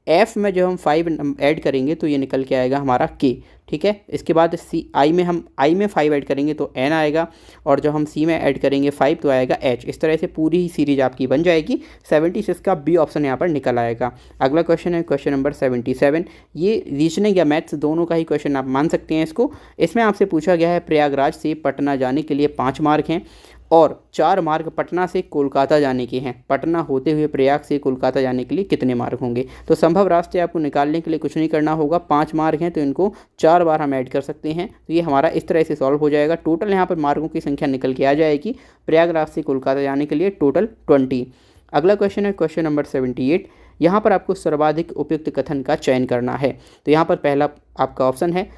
एफ में जब हम 5 ऐड करेंगे तो ये निकल के आएगा हमारा के, ठीक है। इसके बाद सी आई में हम आई में 5 ऐड करेंगे तो एन आएगा और जब हम सी में ऐड करेंगे 5 तो आएगा एच। इस तरह से पूरी ही सीरीज आपकी बन जाएगी। 76 का बी ऑप्शन यहाँ पर निकल आएगा। अगला क्वेश्चन है क्वेश्चन नंबर 77। ये रीजनिंग या मैथ्स दोनों का ही क्वेश्चन आप मान सकते हैं इसको। इसमें आपसे पूछा गया है प्रयागराज से पटना जाने के लिए 5 मार्ग हैं और 4 मार्ग पटना से कोलकाता जाने के हैं। पटना होते हुए प्रयाग से कोलकाता जाने के लिए कितने मार्ग होंगे। तो संभव रास्ते आपको निकालने के लिए कुछ नहीं करना होगा। 5 मार्ग हैं तो इनको 4 बार हम ऐड कर सकते हैं। तो ये हमारा इस तरह से सॉल्व हो जाएगा। टोटल यहाँ पर मार्गों की संख्या निकल के आ जाएगी प्रयागराज से कोलकाता जाने के लिए टोटल 20। अगला क्वेश्चन है क्वेश्चन नंबर 78। यहाँ पर आपको सर्वाधिक उपयुक्त कथन का चयन करना है। तो यहाँ पर पहला आपका ऑप्शन है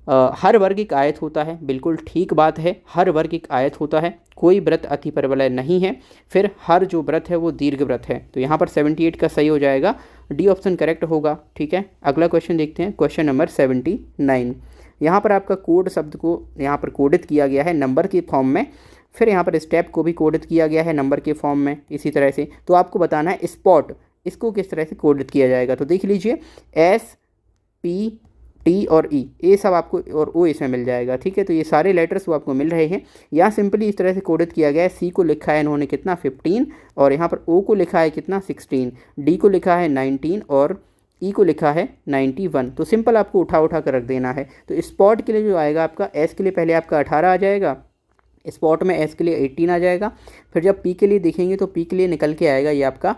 हर वर्ग एक आयत होता है। बिल्कुल ठीक बात है, हर वर्ग एक आयत होता है। कोई व्रत अति परवलय नहीं है। फिर हर जो व्रत है वो दीर्घ व्रत है। तो यहाँ पर 78 का सही हो जाएगा, डी ऑप्शन करेक्ट होगा, ठीक है। अगला क्वेश्चन देखते हैं क्वेश्चन नंबर 79। यहाँ पर आपका कोड शब्द को यहाँ पर कोडित किया गया है नंबर के फॉर्म में। फिर यहाँ पर स्टेप को भी कोडित किया गया है नंबर के फॉर्म में इसी तरह से। तो आपको बताना है स्पॉट, इसको किस तरह से कोडित किया जाएगा। तो देख लीजिए एस पी टी और ई ये सब आपको और ओ इसमें मिल जाएगा, ठीक है। तो ये सारे लेटर्स वो आपको मिल रहे हैं। यहाँ सिंपली इस तरह से कोडित किया गया है। सी को लिखा है इन्होंने कितना 15 और यहाँ पर ओ को लिखा है कितना 16, डी को लिखा है 19 और ई को लिखा है 91। तो सिंपल आपको उठा कर रख देना है। तो स्पॉट के लिए जो आएगा आपका एस के लिए पहले आपका 18 आ जाएगा, स्पॉट में एस के लिए 18 आ जाएगा। फिर जब पी के लिए देखेंगे तो पी के लिए निकल के आएगा ये आपका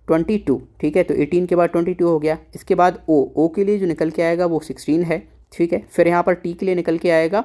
22, ठीक है। तो 18 के बाद 22 हो गया। इसके बाद ओ के लिए जो निकल के आएगा वो 16 है, ठीक है। फिर यहाँ पर टी के लिए निकल के आएगा,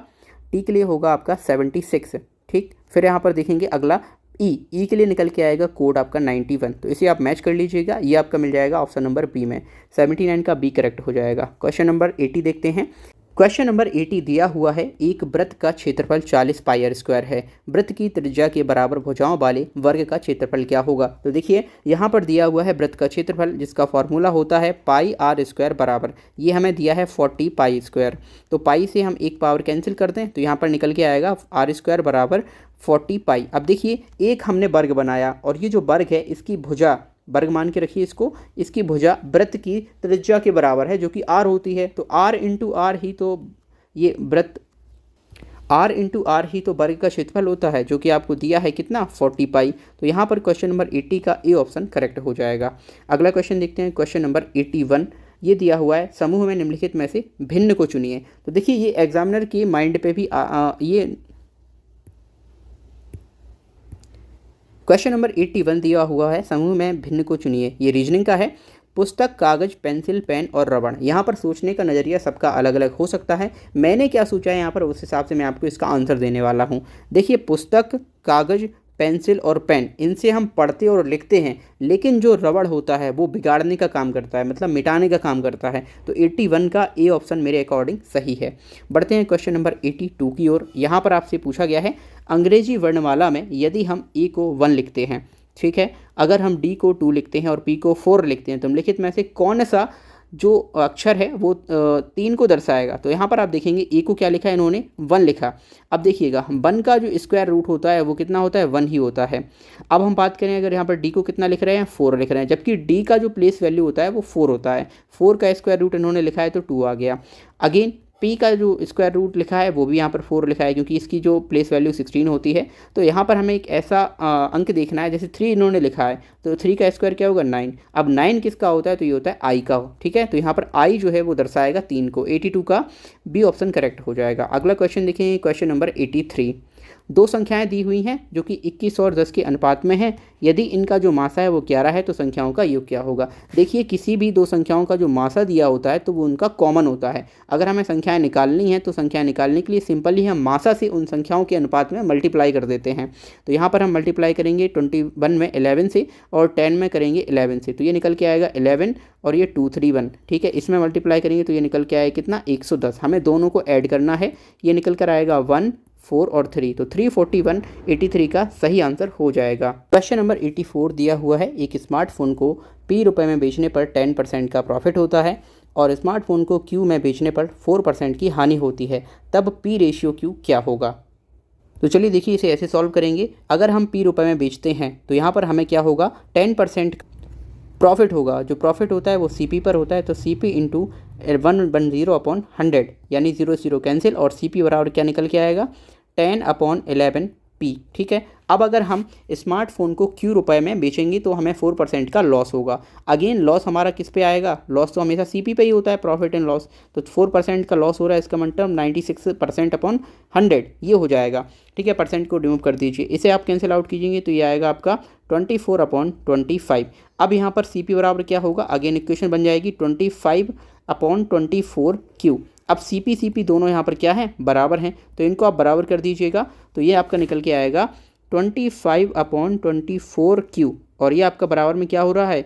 टी के लिए होगा आपका 76, ठीक। फिर यहाँ पर देखेंगे अगला ई के लिए निकल के आएगा कोड आपका 91। तो इसे आप मैच कर लीजिएगा, ये आपका मिल जाएगा ऑप्शन नंबर बी में। 79 का बी करेक्ट हो जाएगा। क्वेश्चन नंबर 80 देखते हैं। क्वेश्चन नंबर 80 दिया हुआ है एक वृत्त का क्षेत्रफल 40 पाई आर स्क्वायर है। वृत्त की त्रिज्या के बराबर भुजाओं वाले वर्ग का क्षेत्रफल क्या होगा। तो देखिए यहाँ पर दिया हुआ है वृत्त का क्षेत्रफल जिसका फॉर्मूला होता है पाई आर स्क्वायर बराबर, ये हमें दिया है 40 पाई स्क्वायर। तो पाई से हम एक पावर कैंसिल कर दें तो यहाँ पर निकल के आएगा आर स्क्वायर बराबर 40 पाई। अब देखिए एक हमने वर्ग बनाया और ये जो वर्ग है इसकी भुजा, वर्ग मान के रखिए इसको, इसकी भुजा वृत्त की त्रिज्या के बराबर है जो कि आर होती है। तो आर इंटू आर ही तो ये वृत्त आर इंटू आर ही तो वर्ग का क्षेत्रफल होता है जो कि आपको दिया है कितना 40 पाई। तो यहाँ पर क्वेश्चन नंबर 80 का ए ऑप्शन करेक्ट हो जाएगा। अगला क्वेश्चन देखते हैं क्वेश्चन नंबर 81। ये दिया हुआ है समूह में निम्नलिखित में से भिन्न को चुनिए। तो देखिए ये एग्जामिनर के माइंड पे भी ये क्वेश्चन नंबर 81 दिया हुआ है समूह में भिन्न को चुनिए। ये रीजनिंग का है। पुस्तक, कागज, पेंसिल, पेन और रबड़। यहाँ पर सोचने का नज़रिया सबका अलग अलग हो सकता है। मैंने क्या सोचा है यहाँ पर उस हिसाब से मैं आपको इसका आंसर देने वाला हूँ। देखिए पुस्तक, कागज, पेंसिल और पेन, इनसे हम पढ़ते और लिखते हैं, लेकिन जो रबड़ होता है वो बिगाड़ने का काम करता है, मतलब मिटाने का काम करता है। तो 81 का ए ऑप्शन मेरे अकॉर्डिंग सही है। बढ़ते हैं क्वेश्चन नंबर 82 की ओर। यहाँ पर आपसे पूछा गया है अंग्रेजी वर्णमाला में यदि हम ए को 1 लिखते हैं, ठीक है, अगर हम डी को 2 लिखते हैं और पी को 4 लिखते हैं, तो निम्नलिखित में से कौन सा जो अक्षर है वो 3 को दर्शाएगा। तो यहाँ पर आप देखेंगे ए को क्या लिखा है, इन्होंने 1 लिखा। अब देखिएगा 1 का जो स्क्वायर रूट होता है वो कितना होता है, 1 ही होता है। अब हम बात करें अगर यहाँ पर डी को कितना लिख रहे हैं, 4 लिख रहे हैं, जबकि डी का जो प्लेस वैल्यू होता है वो 4 होता है। 4 का स्क्वायर रूट इन्होंने लिखा है तो 2 आ गया। अगेन पी का जो स्क्वायर रूट लिखा है वो भी यहाँ पर 4 लिखा है, क्योंकि इसकी जो प्लेस वैल्यू 16 होती है। तो यहाँ पर हमें एक ऐसा अंक देखना है, जैसे 3 इन्होंने लिखा है तो 3 का स्क्वायर क्या होगा, 9। अब 9 किसका होता है, तो ये होता है आई का, ठीक है। तो यहाँ पर आई जो है वो दर्शाएगा 3 को। 82 का बी ऑप्शन करेक्ट हो जाएगा। अगला क्वेश्चन देखेंगे, क्वेश्चन नंबर 83। दो संख्याएं दी हुई हैं जो कि 21 और 10 के अनुपात में हैं। यदि इनका जो मासा है वो 11 है तो संख्याओं का योग क्या होगा। देखिए किसी भी दो संख्याओं का जो मासा दिया होता है तो वो उनका कॉमन होता है। अगर हमें संख्याएं निकालनी है तो संख्याएं निकालने के लिए सिंपली हम मासा से उन संख्याओं के अनुपात में मल्टीप्लाई कर देते हैं। तो यहाँ पर हम मल्टीप्लाई करेंगे 21 में 11 से और 10 में करेंगे 11 से, तो ये निकल के आएगा 11 और ये 231, ठीक है। इसमें मल्टीप्लाई करेंगे तो ये निकल के आएगा कितना, 110। हमें दोनों को ऐड करना है, ये निकल कर आएगा 1, 4 और 3, तो 341 83 का सही आंसर हो जाएगा। क्वेश्चन नंबर 84 दिया हुआ है, एक स्मार्टफोन को P रुपए में बेचने पर 10% का प्रॉफिट होता है और स्मार्टफोन को Q में बेचने पर 4% की हानि होती है, तब P रेशियो Q क्या होगा। तो चलिए देखिए इसे ऐसे सॉल्व करेंगे। अगर हम P रुपए में बेचते हैं तो यहाँ पर हमें क्या होगा, 10% प्रॉफिट होगा। जो प्रॉफिट होता है वो CP पर होता है, तो CP इंटू 110/100 यानी 0 0 कैंसिल और CP बराबर क्या निकल के आएगा, 10/11P, ठीक है। अब अगर हम स्मार्टफोन को Q रुपए में बेचेंगे तो हमें 4% का लॉस होगा। अगेन लॉस हमारा किस पे आएगा, लॉस तो हमेशा CP पे ही होता है, प्रॉफिट एंड लॉस। तो 4% का लॉस हो रहा है, इसका मतलब 96%/100 ये हो जाएगा, ठीक है। परसेंट को रिमूव कर दीजिए, इसे आप कैंसिल आउट कीजिएंगे तो ये आएगा आपका 24/25। अब यहाँ पर CP बराबर क्या होगा, अगेन इक्वेशन बन जाएगी 25/24Q। अब CP दोनों यहाँ पर क्या है, बराबर हैं, तो इनको आप बराबर कर दीजिएगा तो ये आपका निकल के आएगा 25/24Q और ये आपका बराबर में क्या हो रहा है,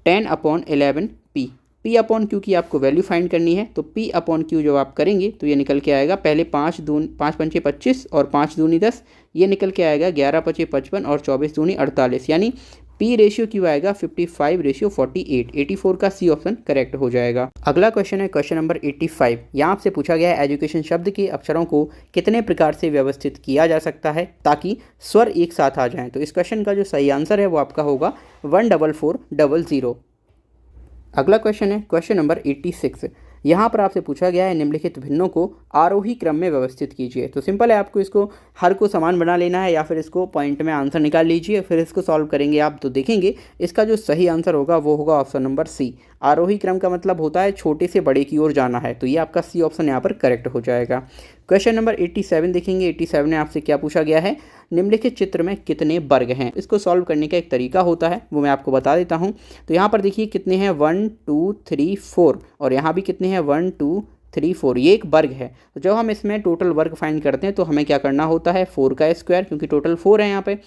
10/11P। P/Q की आपको वैल्यू फाइंड करनी है, तो P/Q जब आप करेंगे तो ये निकल के आएगा, पहले 5 पंचे 25 और 5 दूनी 10, ये निकल के आएगा 11 पचे 55 और 24 दूनी 48, यानी P रेशियो Q आएगा 55/48। 84 का C ऑप्शन करेक्ट हो जाएगा। अगला क्वेश्चन है क्वेश्चन नंबर 85। यहाँ आपसे पूछा गया है एजुकेशन शब्द के अक्षरों को कितने प्रकार से व्यवस्थित किया जा सकता है ताकि स्वर एक साथ आ जाएं। तो इस क्वेश्चन का जो सही आंसर है वो आपका होगा 14400। अगला क्वेश्चन है क्वेश्चन नंबर 86। यहाँ पर आपसे पूछा गया है निम्नलिखित भिन्नों को आरोही क्रम में व्यवस्थित कीजिए। तो सिंपल है, आपको इसको हर को समान बना लेना है या फिर इसको पॉइंट में आंसर निकाल लीजिए, फिर इसको सॉल्व करेंगे आप तो देखेंगे इसका जो सही आंसर होगा वो होगा ऑप्शन नंबर C। आरोही क्रम का मतलब होता है छोटे से बड़े की ओर जाना है, तो ये आपका C ऑप्शन यहाँ पर करेक्ट हो जाएगा। क्वेश्चन नंबर 87 देखेंगे। 87 में आपसे क्या पूछा गया है, निम्नलिखित चित्र में कितने वर्ग हैं। इसको सॉल्व करने का एक तरीका होता है वो मैं आपको बता देता हूँ। तो यहाँ पर देखिए कितने हैं, 1 2 3 4 और यहाँ भी कितने हैं, 1 2 3 4, ये एक वर्ग है। तो जब हम इसमें टोटल वर्ग फाइंड करते हैं तो हमें क्या करना होता है, 4 का स्क्वायर, क्योंकि टोटल 4 है यहाँ पे,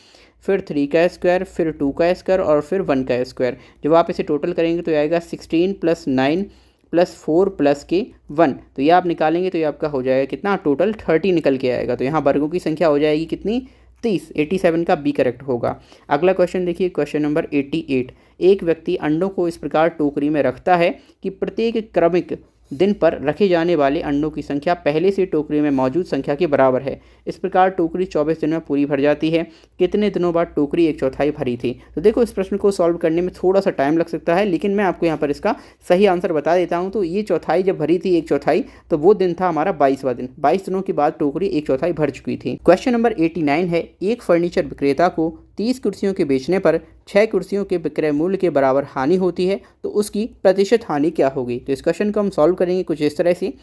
फिर 3 का स्क्वायर, फिर 2 का स्क्वायर और फिर 1 का स्क्वायर। जब आप इसे टोटल करेंगे तो आएगा 16 + 9 + 4 + के 1, तो ये आप निकालेंगे तो ये आपका हो जाएगा कितना, टोटल 30 निकल के आएगा। तो यहाँ वर्गों की संख्या हो जाएगी कितनी, 30। 87 का बी करेक्ट होगा। अगला क्वेश्चन देखिए क्वेश्चन नंबर 88। एक व्यक्ति अंडों को इस प्रकार टोकरी में रखता है कि प्रत्येक क्रमिक दिन पर रखे जाने वाले अंडों की संख्या पहले से टोकरी में मौजूद संख्या के बराबर है। इस प्रकार टोकरी 24 दिन में पूरी भर जाती है। कितने दिनों बाद टोकरी 1/4 भरी थी। तो देखो इस प्रश्न को सॉल्व करने में थोड़ा सा टाइम लग सकता है, लेकिन मैं आपको यहाँ पर इसका सही आंसर बता देता हूँ। तो ये चौथाई जब भरी थी 1/4, तो वो दिन था हमारा 22वां दिन। 22 दिनों के बाद टोकरी 1/4 भर चुकी थी। क्वेश्चन नंबर 89 है, एक फर्नीचर विक्रेता को 30 कुर्सियों के बेचने पर 6 कुर्सियों के विक्रय मूल्य के बराबर हानि होती है, तो उसकी प्रतिशत हानि क्या होगी। तो इस क्वेश्चन को हम सॉल्व करेंगे कुछ इस तरह से।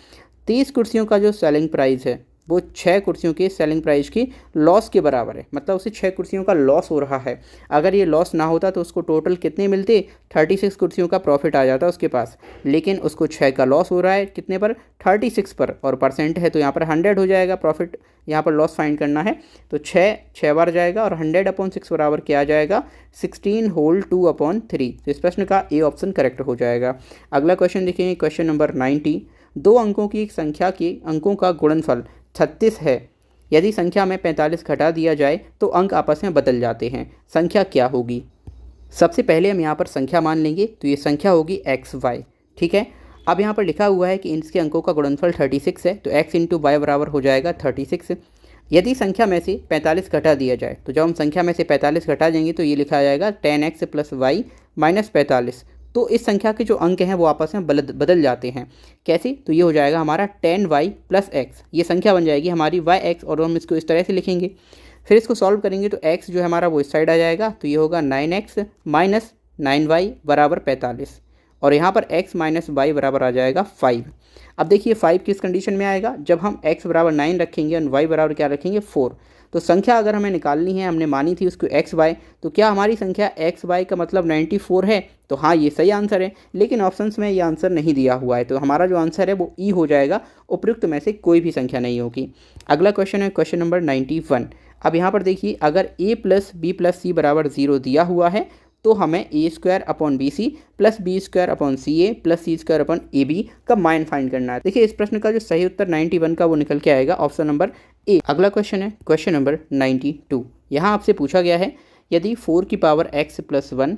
30 कुर्सियों का जो सेलिंग प्राइस है वो 6 कुर्सियों के सेलिंग प्राइस की लॉस के बराबर है, मतलब उसे 6 कुर्सियों का लॉस हो रहा है। अगर ये लॉस ना होता तो उसको टोटल कितने मिलते, 36 कुर्सियों का प्रॉफिट आ जाता उसके पास, लेकिन उसको 6 का लॉस हो रहा है कितने पर, 36 पर, और परसेंट है तो यहाँ पर 100 हो जाएगा। प्रॉफिट यहाँ पर लॉस फाइंड करना है तो 6 बार जाएगा और 100/6 बराबर क्या आ जाएगा, 16 होल 2/3। तो इस प्रश्न का ए ऑप्शन करेक्ट हो जाएगा। अगला क्वेश्चन देखेंगे, क्वेश्चन नंबर 90। 2 अंकों की एक संख्या के अंकों का गुणनफल 36 है। यदि संख्या में 45 घटा दिया जाए तो अंक आपस में बदल जाते हैं, संख्या क्या होगी। सबसे पहले हम यहाँ पर संख्या मान लेंगे, तो ये संख्या होगी XY, ठीक है। अब यहाँ पर लिखा हुआ है कि इसके अंकों का गुणनफल 36 है, तो x × y बराबर हो जाएगा 36। यदि संख्या में से 45 घटा दिया जाए, तो जब हम संख्या में से 45 घटा देंगे तो ये लिखा जाएगा 10x + y - 45। तो इस संख्या के जो अंक हैं वो आपस में बदल जाते हैं। कैसे, तो ये हो जाएगा हमारा 10y + x, ये संख्या बन जाएगी हमारी yx, और हम इसको इस तरह से लिखेंगे। फिर इसको सॉल्व करेंगे तो x जो है हमारा वो इस साइड आ जाएगा, तो ये होगा 9x - 9y बराबर 45, और यहाँ पर x - y बराबर आ जाएगा 5। अब देखिए 5 किस कंडीशन में आएगा, जब हम x बराबर 9 रखेंगे और y बराबर क्या रखेंगे, 4। तो संख्या अगर हमें निकालनी है, हमने मानी थी उसको XY, तो क्या हमारी संख्या XY का मतलब 94 है, तो हाँ ये सही आंसर है। लेकिन ऑप्शंस में ये आंसर नहीं दिया हुआ है, तो हमारा जो आंसर है वो ई हो जाएगा, उपयुक्त में से कोई भी संख्या नहीं होगी। अगला क्वेश्चन है क्वेश्चन नंबर 91। अब यहाँ पर देखिए, अगर a + b + c बराबर 0 दिया हुआ है तो हमें a² / bc + b² / ca + c² / ab का मान फाइंड करना है। देखिए इस प्रश्न का जो सही उत्तर 91 का वो निकल के आएगा ऑप्शन नंबर ए। अगला क्वेश्चन है क्वेश्चन नंबर 92। यहाँ आपसे पूछा गया है, यदि 4 की पावर x + 1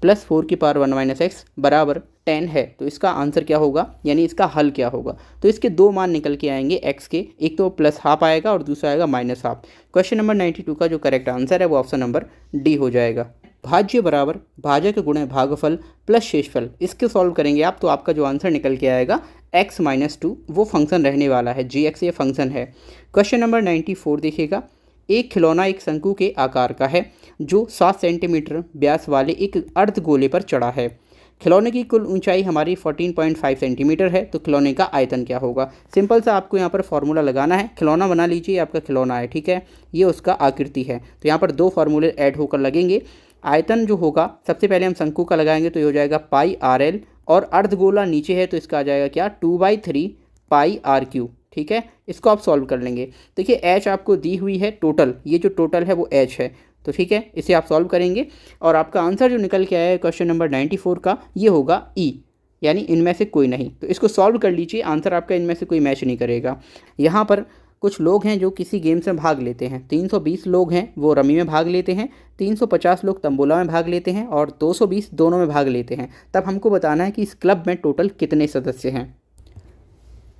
+ 4 की पावर 1 - x बराबर 10 है तो इसका आंसर क्या होगा, यानी इसका हल क्या होगा। तो इसके 2 मान निकल के आएंगे x के, एक तो +½ आएगा और दूसरा आएगा -½ क्वेश्चन नंबर 92 का जो करेक्ट आंसर है वो ऑप्शन नंबर डी हो जाएगा। भाज्य बराबर भाजक गुणे भागफल प्लस शेषफल, इसके सॉल्व करेंगे आप तो आपका जो आंसर निकल के आएगा x - 2, वो फंक्शन रहने वाला है, gx ये फंक्शन है। क्वेश्चन नंबर 94 देखिएगा, एक खिलौना एक शंकु के आकार का है जो 7 सेंटीमीटर व्यास वाले एक अर्धगोले पर चढ़ा है। खिलौने की कुल ऊंचाई हमारी 14.5 सेंटीमीटर है, तो खिलौने का आयतन क्या होगा। सिंपल सा आपको यहाँ पर फॉर्मूला लगाना है, खिलौना बना लीजिए, आपका खिलौना है, ठीक है, ये उसका आकृति है, तो यहाँ पर 2 फार्मूले ऐड होकर लगेंगे। आयतन जो होगा, सबसे पहले हम शंकु का लगाएंगे तो ये हो जाएगा πRL, और अर्धगोला नीचे है तो इसका आ जाएगा क्या, 2/3 πRQ, ठीक है। इसको आप सॉल्व कर लेंगे। देखिए h आपको दी हुई है टोटल, ये जो टोटल है वो h है, तो ठीक है, इसे आप सॉल्व करेंगे और आपका आंसर जो निकल के आया है क्वेश्चन नंबर 94 का, ये होगा ई, यानी इनमें से कोई नहीं। तो इसको सॉल्व कर लीजिए, आंसर आपका इनमें से कोई मैच नहीं करेगा। यहाँ पर कुछ लोग हैं जो किसी गेम्स में भाग लेते हैं, 320 लोग हैं वो रमी में भाग लेते हैं, 350 लोग तंबोला में भाग लेते हैं और 220 दोनों में भाग लेते हैं। तब हमको बताना है कि इस क्लब में टोटल कितने सदस्य हैं।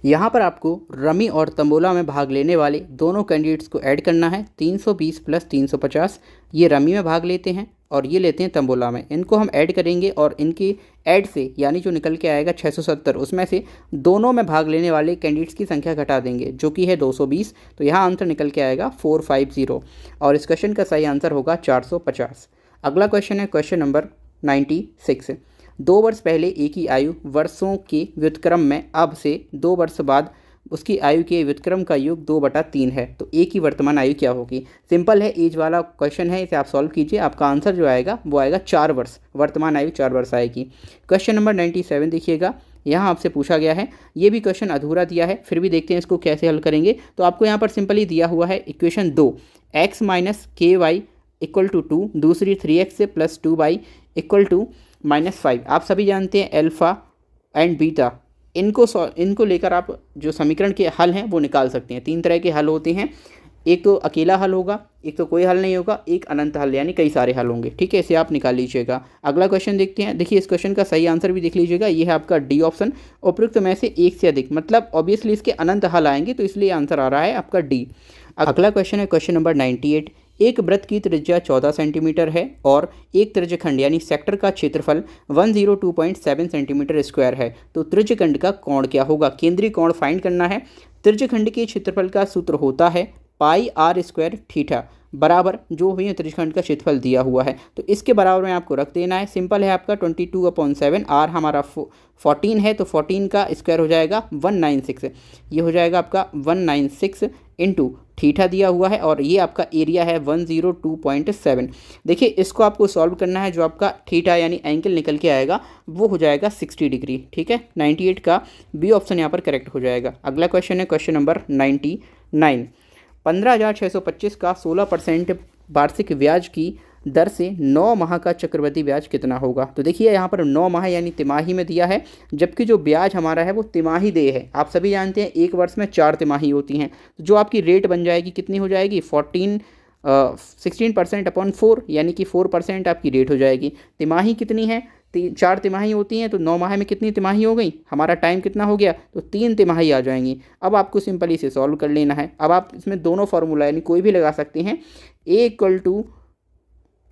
यहाँ पर आपको रमी और तंबोला में भाग लेने वाले दोनों कैंडिडेट्स को ऐड करना है। 320 + 350 ये रमी में भाग लेते हैं और ये लेते हैं तंबोला में, इनको हम ऐड करेंगे और इनकी ऐड से यानी जो निकल के आएगा 670, उसमें से दोनों में भाग लेने वाले कैंडिडेट्स की संख्या घटा देंगे जो कि है 220, तो यहाँ आंसर निकल के आएगा 450 और इस क्वेश्चन का सही आंसर होगा 450। अगला क्वेश्चन है क्वेश्चन नंबर 96। 2 वर्ष पहले एक ही आयु वर्षों के व्युत्क्रम में अब से 2 वर्ष बाद उसकी आयु के व्युत्क्रम का योग 2/3 है, तो एक ही वर्तमान आयु क्या होगी। सिंपल है, एज वाला क्वेश्चन है, इसे आप सॉल्व कीजिए, आपका आंसर जो आएगा वो आएगा 4 वर्ष, वर्तमान आयु 4 वर्ष आएगी। क्वेश्चन नंबर 97 देखिएगा, यहाँ आपसे पूछा गया है, ये भी क्वेश्चन अधूरा दिया है, फिर भी देखते हैं इसको कैसे हल करेंगे। तो आपको यहाँ पर सिंपली दिया हुआ है इक्वेशन 2, x - ky = 2, दूसरी 3x + 2y = -5। आप सभी जानते हैं अल्फ़ा एंड बीटा, इनको लेकर आप जो समीकरण के हल हैं वो निकाल सकते हैं। 3 तरह के हल होते हैं, एक तो अकेला हल होगा, एक तो कोई हल नहीं होगा, एक अनंत हल यानी कई सारे हल होंगे, ठीक है, इसे आप निकाल लीजिएगा। अगला क्वेश्चन देखते हैं। देखिए इस क्वेश्चन का सही आंसर भी देख लीजिएगा, ये है आपका डी ऑप्शन, उपयुक्त में से एक से अधिक, मतलब ऑब्वियसली इसके अनंत हल आएंगे, तो इसलिए आंसर आ रहा है आपका डी। अगला क्वेश्चन है क्वेश्चन नंबर 98। एक वृत्त की त्रिज्या 14 सेंटीमीटर है और एक त्रिज्यखंड यानी सेक्टर का क्षेत्रफल 102.7 सेंटीमीटर स्क्वायर है, तो त्रिज्यखंड का कोण क्या होगा। केंद्रीय कोण फाइंड करना है। त्रिज्यखंड के क्षेत्रफल का सूत्र होता है पाई आर स्क्वायर थीटा बराबर जो भी त्रिज्यखंड का क्षेत्रफल दिया हुआ है, तो इसके बराबर में आपको रख देना है। सिंपल है आपका 22/7, आर हमारा 14 है तो 14 का स्क्वायर हो जाएगा 196, ये हो जाएगा आपका 196 इंटू थीटा दिया हुआ है और ये आपका एरिया है 102.7। देखिए इसको आपको सॉल्व करना है, जो आपका थीटा यानी एंगल निकल के आएगा वो हो जाएगा 60 डिग्री। ठीक है, 98 का बी ऑप्शन यहाँ पर करेक्ट हो जाएगा। अगला क्वेश्चन है क्वेश्चन नंबर 99। 15,625 का 16% वार्षिक ब्याज की दर से 9 माह का चक्रवृद्धि ब्याज कितना होगा। तो देखिए यहाँ पर 9 माह यानी तिमाही में दिया है, जबकि जो ब्याज हमारा है वो तिमाही दे है। आप सभी जानते हैं एक वर्ष में 4 तिमाही होती हैं, तो जो आपकी रेट बन जाएगी कितनी हो जाएगी 16% अपॉन 4 यानी कि 4% आपकी रेट हो जाएगी। तिमाही कितनी है 4 तिमाही होती हैं, तो 9 माह में कितनी तिमाही हो गई, हमारा टाइम कितना हो गया, तो 3 तिमाही आ जाएंगी। अब आपको सिंपली इसे सॉल्व कर लेना है। अब आप इसमें दोनों फार्मूला यानी कोई भी लगा सकते हैं। A =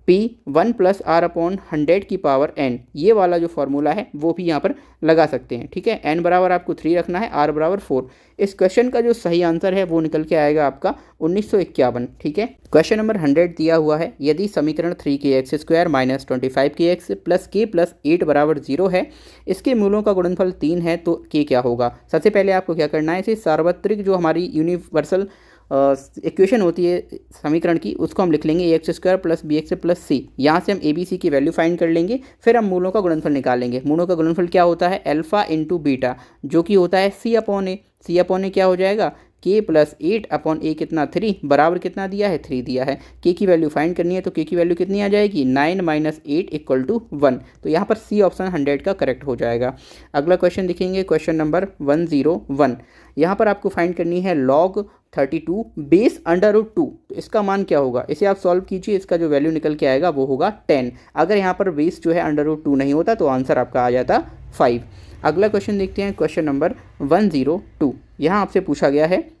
P 1 + R/100 की पावर n, ये वाला जो फार्मूला है वो भी यहाँ पर लगा सकते हैं। ठीक है, n बराबर आपको 3 रखना है, r बराबर 4। इस क्वेश्चन का जो सही आंसर है वो निकल के आएगा आपका 1951। ठीक है, क्वेश्चन नंबर 100 दिया हुआ है, यदि समीकरण 3kx² - 25kx + k + 8 = 0 है, इसके मूलों का गुणनफल 3 है, तो k क्या होगा। सबसे पहले आपको क्या करना है, इसे सार्वत्रिक जो हमारी यूनिवर्सल इक्वेशन होती है समीकरण की, उसको हम लिख लेंगे ax² + bx + c। यहाँ से हम a b c की वैल्यू फाइंड कर लेंगे, फिर हम मूलों का गुणनफल निकालेंगे। मूलों का गुणनफल क्या होता है, अल्फा इंटू बीटा, जो कि होता है c/a। c/a क्या हो जाएगा, k + 8/a कितना 3 बराबर कितना दिया है 3 दिया है। k की वैल्यू फाइंड करनी है, तो k की वैल्यू कितनी आ जाएगी 9 - 8 = 1। तो यहाँ पर सी ऑप्शन 100 का करेक्ट हो जाएगा। अगला क्वेश्चन देखेंगे क्वेश्चन नंबर 101। यहाँ पर आपको फाइंड करनी है log 32 बेस √2। तो इसका मान क्या होगा, इसे आप सॉल्व कीजिए, इसका जो वैल्यू निकल के आएगा वो होगा 10। अगर यहाँ पर बेस जो है √2 नहीं होता तो आंसर आपका आ जाता 5। अगला क्वेश्चन देखते हैं क्वेश्चन नंबर 102। यहाँ आपसे पूछा गया है,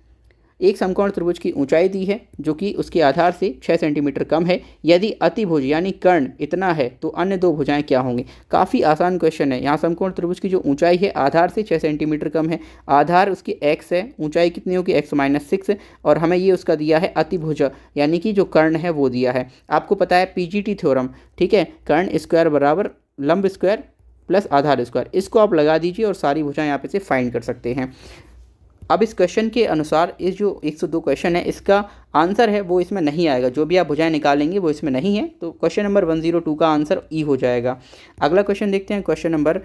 एक समकोण त्रिभुज की ऊंचाई दी है जो कि उसके आधार से 6 सेंटीमीटर कम है। यदि अतिभुज यानी कर्ण इतना है तो अन्य दो भुजाएं क्या होंगी। काफ़ी आसान क्वेश्चन है। यहाँ समकोण त्रिभुज की जो ऊंचाई है आधार से 6 सेंटीमीटर कम है, आधार उसकी x है, ऊंचाई कितनी होगी x - 6, और हमें ये उसका दिया है अतिभुज यानी कि जो कर्ण है वो दिया है। आपको पता है पीजीटी थ्योरम, ठीक है, कर्ण स्क्वायर बराबर लंब स्क्वायर प्लस आधार स्क्वायर, इसको आप लगा दीजिए और सारी भुजाएं यहाँ पे से फाइंड कर सकते हैं। अब इस क्वेश्चन के अनुसार इस जो 102 क्वेश्चन है इसका आंसर है वो इसमें नहीं आएगा, जो भी आप भुजाएं निकालेंगे वो इसमें नहीं है, तो क्वेश्चन नंबर 102 का आंसर ई हो जाएगा। अगला क्वेश्चन देखते हैं क्वेश्चन नंबर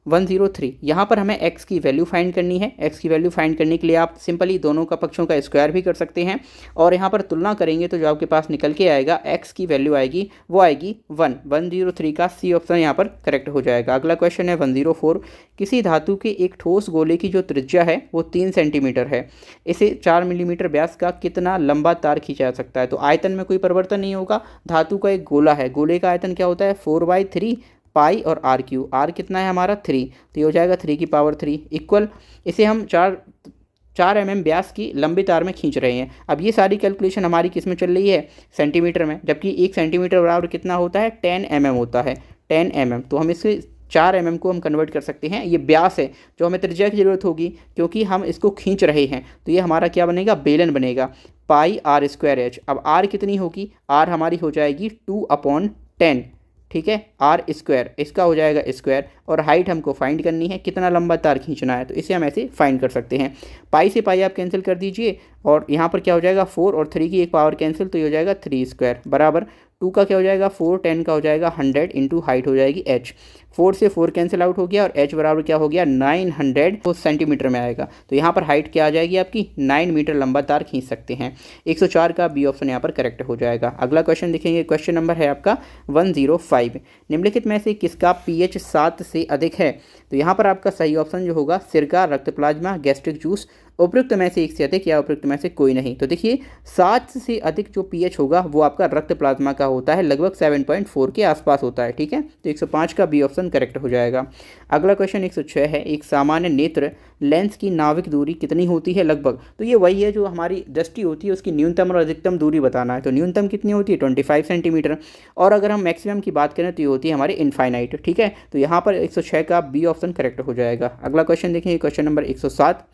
103। यहाँ पर हमें x की वैल्यू फाइंड करनी है। x की वैल्यू फाइंड करने के लिए आप सिंपली दोनों का पक्षों का स्क्वायर भी कर सकते हैं और यहाँ पर तुलना करेंगे तो जो आपके पास निकल के आएगा x की वैल्यू आएगी वो आएगी 1। 103 का सी ऑप्शन यहाँ पर करेक्ट हो जाएगा। अगला क्वेश्चन है 104। किसी धातु के एक ठोस गोले की जो त्रिज्या है वो 3 सेंटीमीटर है, इसे 4 मिलीमीटर व्यास का कितना लंबा तार खींचा जा सकता है। तो आयतन में कोई परिवर्तन नहीं होगा, धातु का एक गोला है, गोले का आयतन क्या होता है 4/3 पाई और r³ r कितना है हमारा 3, तो ये हो जाएगा 3 की पावर 3 इक्वल, इसे हम 4 mm व्यास की लंबी तार में खींच रहे हैं। अब ये सारी कैलकुलेशन हमारी किस में चल रही है सेंटीमीटर में, जबकि 1 सेंटीमीटर बराबर कितना होता है 10 mm होता है, 10 mm। तो हम इसे 4 mm को हम कन्वर्ट कर सकते हैं। ये व्यास है जो हमें त्रिज्या की ज़रूरत होगी क्योंकि हम इसको खींच रहे हैं, तो ये हमारा क्या बनेगा बेलन बनेगा पाई r²h। अब r कितनी होगी, r हमारी हो जाएगी 2/10, ठीक है, r², इसका हो जाएगा स्क्वायर, और हाइट हमको फाइंड करनी है कितना लंबा तार खींचना है, तो इसे हम ऐसे फाइंड कर सकते हैं। पाई से पाई आप कैंसिल कर दीजिए और यहाँ पर क्या हो जाएगा 4 और 3 की एक पावर कैंसिल, तो ये हो जाएगा 3² बराबर 2 का क्या हो जाएगा 4, 10 का हो जाएगा 100 इंटू हाइट हो जाएगी h। 4 से 4 कैंसिल आउट हो गया और h बराबर क्या हो गया 900 सेंटीमीटर में आएगा, तो यहाँ पर हाइट क्या आ जाएगी आपकी 9 मीटर लंबा तार खींच सकते हैं। 104 का बी ऑप्शन यहाँ पर करेक्ट हो जाएगा। अगला क्वेश्चन देखेंगे, क्वेश्चन नंबर है आपका 105। निम्नलिखित में से किसका pH 7 से अधिक है। तो यहाँ पर आपका सही ऑप्शन जो होगा सिरका, रक्त प्लाज्मा, गैस्ट्रिक जूस, उपयुक्त में से एक से अधिक या उपयुक्त में से कोई नहीं। तो देखिए 7 से अधिक जो pH होगा वो आपका रक्त प्लाज्मा का होता है, लगभग 7.4 के आसपास होता है, ठीक है, तो 105 का बी ऑप्शन करेक्ट हो जाएगा। अगला क्वेश्चन 106 है, एक सामान्य नेत्र लेंस की नाविक दूरी कितनी होती है लगभग। तो ये वही है जो हमारी दृष्टि होती है उसकी न्यूनतम और अधिकतम दूरी बताना है, तो न्यूनतम कितनी होती है 25 सेंटीमीटर, और अगर हम मैक्सिमम की बात करें तो ये होती है हमारी इनफाइनाइट, ठीक है, तो यहाँ पर 106 का बी ऑप्शन करेक्ट हो जाएगा। अगला क्वेश्चन देखेंगे क्वेश्चन नंबर 107।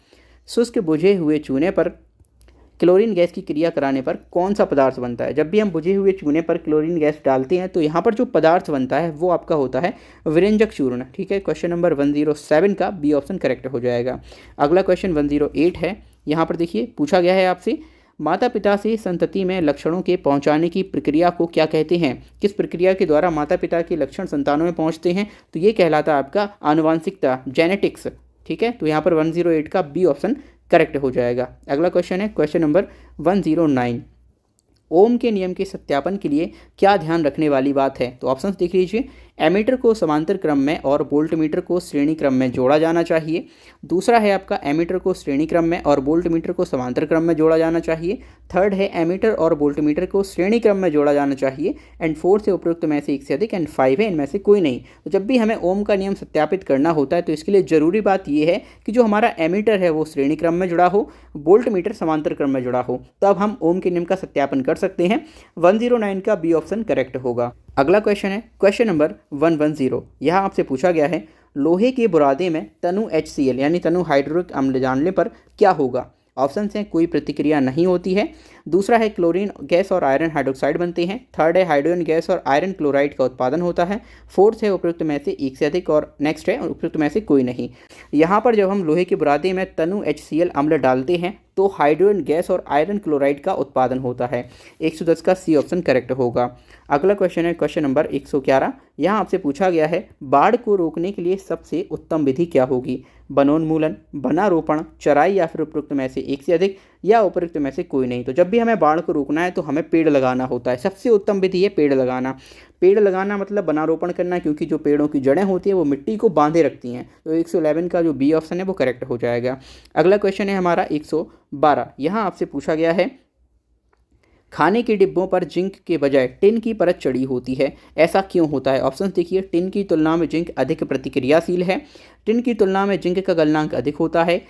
शुष्क बुझे हुए चूने पर क्लोरीन गैस की क्रिया कराने पर कौन सा पदार्थ बनता है? जब भी हम बुझे हुए चूने पर क्लोरीन गैस डालते हैं तो यहाँ पर जो पदार्थ बनता है वो आपका होता है विरंजक चूर्ण। ठीक है, क्वेश्चन नंबर 107 का बी ऑप्शन करेक्ट हो जाएगा। अगला क्वेश्चन 108 है। यहाँ पर देखिए पूछा गया है आपसे, माता पिता से संतति में लक्षणों के पहुंचाने की प्रक्रिया को क्या कहते हैं? किस प्रक्रिया के द्वारा माता पिता के लक्षण संतानों में पहुंचते हैं? तो ये कहलाता है आपका आनुवांशिकता, जेनेटिक्स। ठीक है, तो यहाँ पर 108 का बी ऑप्शन करेक्ट हो जाएगा। अगला क्वेश्चन है क्वेश्चन नंबर 109। ओम के नियम के सत्यापन के लिए क्या ध्यान रखने वाली बात है? तो ऑप्शंस देख लीजिए। एमीटर को समांतर क्रम में और वोल्टमीटर को श्रेणी क्रम में जोड़ा जाना चाहिए। दूसरा है आपका एमीटर को श्रेणी क्रम में और वोल्टमीटर को समांतर क्रम में जोड़ा जाना चाहिए। थर्ड है एमीटर और वोल्टमीटर को श्रेणी क्रम में जोड़ा जाना चाहिए। एंड फोर्थ है उपरोक्त में से एक से अधिक। एंड 5 है इनमें से कोई नहीं। तो जब भी हमें ओम का नियम सत्यापित करना होता है तो इसके लिए ज़रूरी बात यह है कि जो हमारा एमीटर है वो श्रेणी क्रम में जुड़ा हो, वोल्टमीटर समांतर क्रम में जुड़ा हो, तब हम ओम के नियम का सत्यापन कर सकते हैं। 109 का बी ऑप्शन करेक्ट होगा। अगला क्वेश्चन है क्वेश्चन नंबर 110। यहाँ आपसे पूछा गया है, लोहे के बुरादे में तनु HCl यानी तनु हाइड्रोक्लोरिक अम्ल डालने पर क्या होगा? ऑप्शन हैं, कोई प्रतिक्रिया नहीं होती है। दूसरा है क्लोरीन गैस और आयरन हाइड्रोक्साइड बनते हैं। थर्ड है हाइड्रोजन गैस और आयरन क्लोराइड का उत्पादन होता है। फोर्थ है उपयुक्त में से एक से अधिक। और नेक्स्ट है उपयुक्त में से कोई नहीं। यहाँ पर जब हम लोहे के बुरादे में तनु HCl अम्ल डालते हैं तो हाइड्रोजन गैस और आयरन क्लोराइड का उत्पादन होता है। 110 का सी ऑप्शन करेक्ट होगा। अगला क्वेश्चन है क्वेश्चन नंबर 111। यहाँ आपसे पूछा गया है, बाढ़ को रोकने के लिए सबसे उत्तम विधि क्या होगी? वनोन्मूलन, वनारोपण, चराई या फिर उपयुक्त में से एक से अधिक या उपयुक्त में से कोई नहीं। तो जब भी हमें बाढ़ को रोकना है तो हमें पेड़ लगाना होता है। सबसे उत्तम विधि है पेड़ लगाना। पेड़ लगाना मतलब वनारोपण करना, क्योंकि जो पेड़ों की जड़ें होती हैं वो मिट्टी को बांधे रखती हैं। तो 111 का जो बी ऑप्शन है वो करेक्ट हो जाएगा। अगला क्वेश्चन है हमारा 112। यहाँ आपसे पूछा गया है, खाने के डिब्बों पर जिंक के बजाय टिन की परत चढ़ी होती है, ऐसा क्यों होता है? ऑप्शन देखिए। टिन की तुलना में जिंक अधिक प्रतिक्रियाशील है। टिन की तुलना में जिंक का गलनांक अधिक होता है।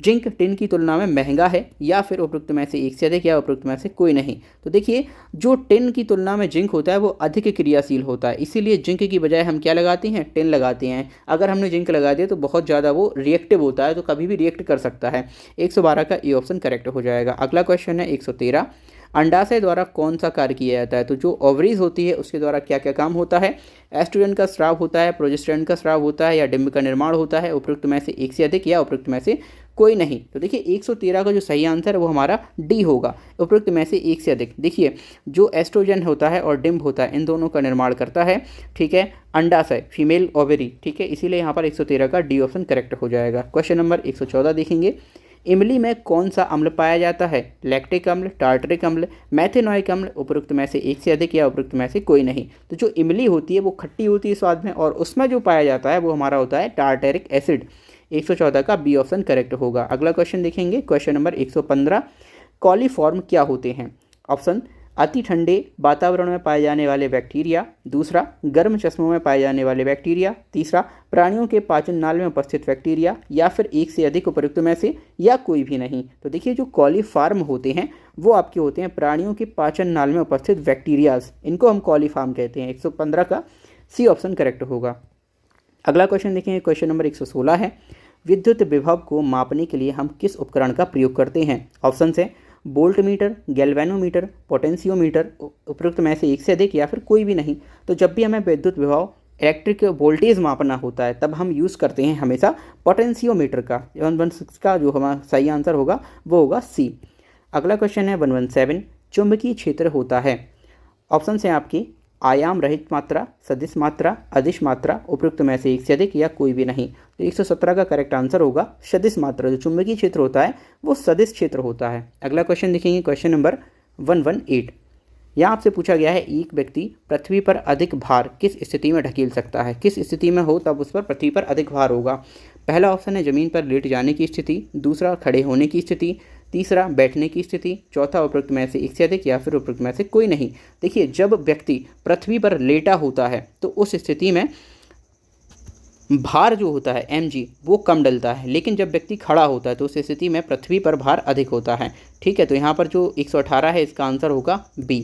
जिंक टिन की तुलना में महंगा है। या फिर उपयुक्त में से एक से अधिक या उपयुक्त में से कोई नहीं। तो देखिए, जो टिन की तुलना में जिंक होता है वो अधिक क्रियाशील होता है, इसीलिए जिंक की बजाय हम क्या लगाते हैं? टिन लगाते हैं। अगर हमने जिंक लगा दिया तो बहुत ज़्यादा वो रिएक्टिव होता है, तो कभी भी रिएक्ट कर सकता है। 112 का ए ऑप्शन करेक्ट हो जाएगा। अगला क्वेश्चन है 113। अंडाशय द्वारा कौन सा कार्य किया जाता है? तो जो ओवरीज होती है उसके द्वारा क्या क्या काम होता है? एस्ट्रोजन का स्राव होता है, प्रोजेस्टेरोन का स्राव होता है, या डिंब का निर्माण होता है। उपयुक्त में से एक से अधिक या उपयुक्त में से कोई नहीं। तो देखिए 113 का जो सही आंसर है वो हमारा डी होगा, उपयुक्त में से एक से अधिक। देखिए, जो एस्ट्रोजन होता है और डिंब होता है इन दोनों का निर्माण करता है। ठीक है, अंडाशय फीमेल ओवरी। ठीक है, इसीलिए यहाँ पर 113 का डी ऑप्शन करेक्ट हो जाएगा। क्वेश्चन नंबर 114 देखेंगे। इमली में कौन सा अम्ल पाया जाता है? लैक्टिक अम्ल, टार्टरिक अम्ल, मैथेनोइक अम्ल। उपयुक्त में से एक से अधिक या उपयुक्त में से कोई नहीं। तो जो इमली होती है वो खट्टी होती है स्वाद में, और उसमें जो पाया जाता है वो हमारा होता है टार्टरिक एसिड। 114 का बी ऑप्शन करेक्ट होगा। अगला क्वेश्चन देखेंगे क्वेश्चन नंबर 115। कॉलीफॉर्म क्या होते हैं? ऑप्शन, अति ठंडे वातावरण में पाए जाने वाले बैक्टीरिया। दूसरा, गर्म चश्मों में पाए जाने वाले बैक्टीरिया। तीसरा, प्राणियों के पाचन नाल में उपस्थित बैक्टीरिया। या फिर एक से अधिक उपयुक्त में से या कोई भी नहीं। तो देखिए, जो कॉलीफॉर्म होते हैं वो आपके होते हैं प्राणियों के पाचन नाल में उपस्थित बैक्टीरियाज, इनको हम कॉलीफॉर्म कहते हैं। 115 का सी ऑप्शन करेक्ट होगा। अगला क्वेश्चन देखेंगे क्वेश्चन नंबर 116 है। विद्युत विभव को मापने के लिए हम किस उपकरण का प्रयोग करते हैं? ऑप्शन है वोल्ट मीटर, गैल्वेनोमीटर, पोटेंशियोमीटर। उपयुक्त में से एक से अधिक या फिर कोई भी नहीं। तो जब भी हमें विद्युत विभव इलेक्ट्रिक वोल्टेज मापना होता है तब हम यूज़ करते हैं हमेशा पोटेंशियोमीटर का। 116 का जो हमारा सही आंसर होगा वो होगा सी। अगला क्वेश्चन है 117। चुंबकीय क्षेत्र होता है। ऑप्शन हैं आपकी आयाम रहित मात्रा, सदिश मात्रा, अदिश मात्रा। उपयुक्त में से एक से अधिक या कोई भी नहीं। तो 117 का करेक्ट आंसर होगा सदिश मात्रा। जो चुंबकीय क्षेत्र होता है वो सदिश क्षेत्र होता है। अगला क्वेश्चन देखेंगे क्वेश्चन नंबर 118। यहाँ आपसे पूछा गया है, एक व्यक्ति पृथ्वी पर अधिक भार किस स्थिति में ढकेल सकता है? किस स्थिति में हो तब उस पर पृथ्वी पर अधिक भार होगा? पहला ऑप्शन है ज़मीन पर लेट जाने की स्थिति। दूसरा, खड़े होने की स्थिति। तीसरा, बैठने की स्थिति। चौथा, उपयुक्त में से एक से अधिक या फिर उपयुक्त में से कोई नहीं। देखिए, जब व्यक्ति पृथ्वी पर लेटा होता है तो उस स्थिति में भार जो होता है mg वो कम डलता है, लेकिन जब व्यक्ति खड़ा होता है तो उस स्थिति में पृथ्वी पर भार अधिक होता है। ठीक है, तो यहाँ पर जो 118 है इसका आंसर होगा बी।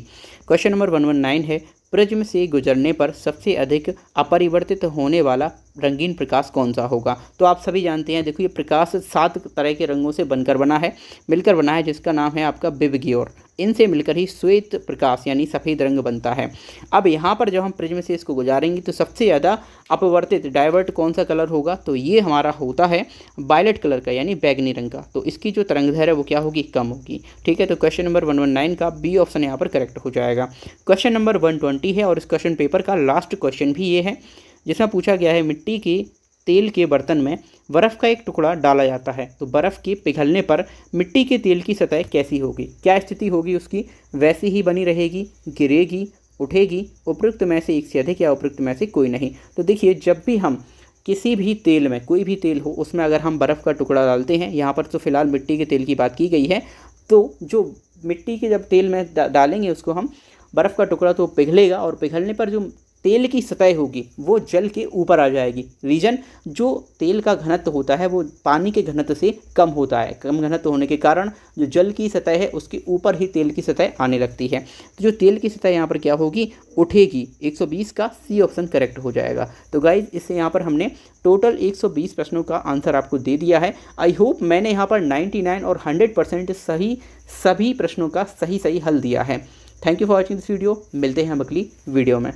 क्वेश्चन नंबर 119 है। प्रिज्म से गुजरने पर सबसे अधिक अपरिवर्तित होने वाला रंगीन प्रकाश कौन सा होगा। तो आप सभी जानते हैं, देखो ये प्रकाश 7 तरह के रंगों से बनकर बना है, मिलकर बना है, जिसका नाम है आपका विबग्योर। इनसे मिलकर ही श्वेत प्रकाश यानी सफ़ेद रंग बनता है। अब यहाँ पर जब हम प्रिज्म से इसको गुजारेंगे तो सबसे ज़्यादा अपवर्तित डाइवर्ट कौन सा कलर होगा, तो ये हमारा होता है वायलेट कलर का यानी बैगनी रंग का। तो इसकी जो तरंगदैर्घ्य है वो क्या होगी, कम होगी। ठीक है, तो क्वेश्चन नंबर 119 का बी ऑप्शन यहाँ पर करेक्ट हो जाएगा। क्वेश्चन नंबर 120 है और इस क्वेश्चन पेपर का लास्ट क्वेश्चन भी ये है, जिसमें पूछा गया है मिट्टी के तेल के बर्तन में बर्फ़ का एक टुकड़ा डाला जाता है, तो बर्फ़ के पिघलने पर मिट्टी के तेल की सतह कैसी होगी, क्या स्थिति होगी उसकी, वैसी ही बनी रहेगी, गिरेगी, उठेगी, उपयुक्त में से एक से अधिक या उपयुक्त में से कोई नहीं। तो देखिए, जब भी हम किसी भी तेल में, कोई भी तेल हो, उसमें अगर हम बर्फ़ का टुकड़ा डालते हैं, यहाँ पर तो फिलहाल मिट्टी के तेल की बात की गई है, तो जो मिट्टी के जब तेल में डालेंगे उसको हम, बर्फ़ का टुकड़ा तो पिघलेगा और पिघलने पर जो तेल की सतह होगी वो जल के ऊपर आ जाएगी। रीज़न, जो तेल का घनत्व होता है वो पानी के घनत्व से कम होता है, कम घनत्व होने के कारण जो जल की सतह है उसके ऊपर ही तेल की सतह आने लगती है। तो जो तेल की सतह यहाँ पर क्या होगी, उठेगी। 120 का सी ऑप्शन करेक्ट हो जाएगा। तो गाइज, इससे यहाँ पर हमने टोटल 120 प्रश्नों का आंसर आपको दे दिया है। आई होप मैंने यहाँ पर 99 और 100% सही सभी प्रश्नों का सही हल दिया है। Thank you for watching this video. मिलते हैं अगली वीडियो में।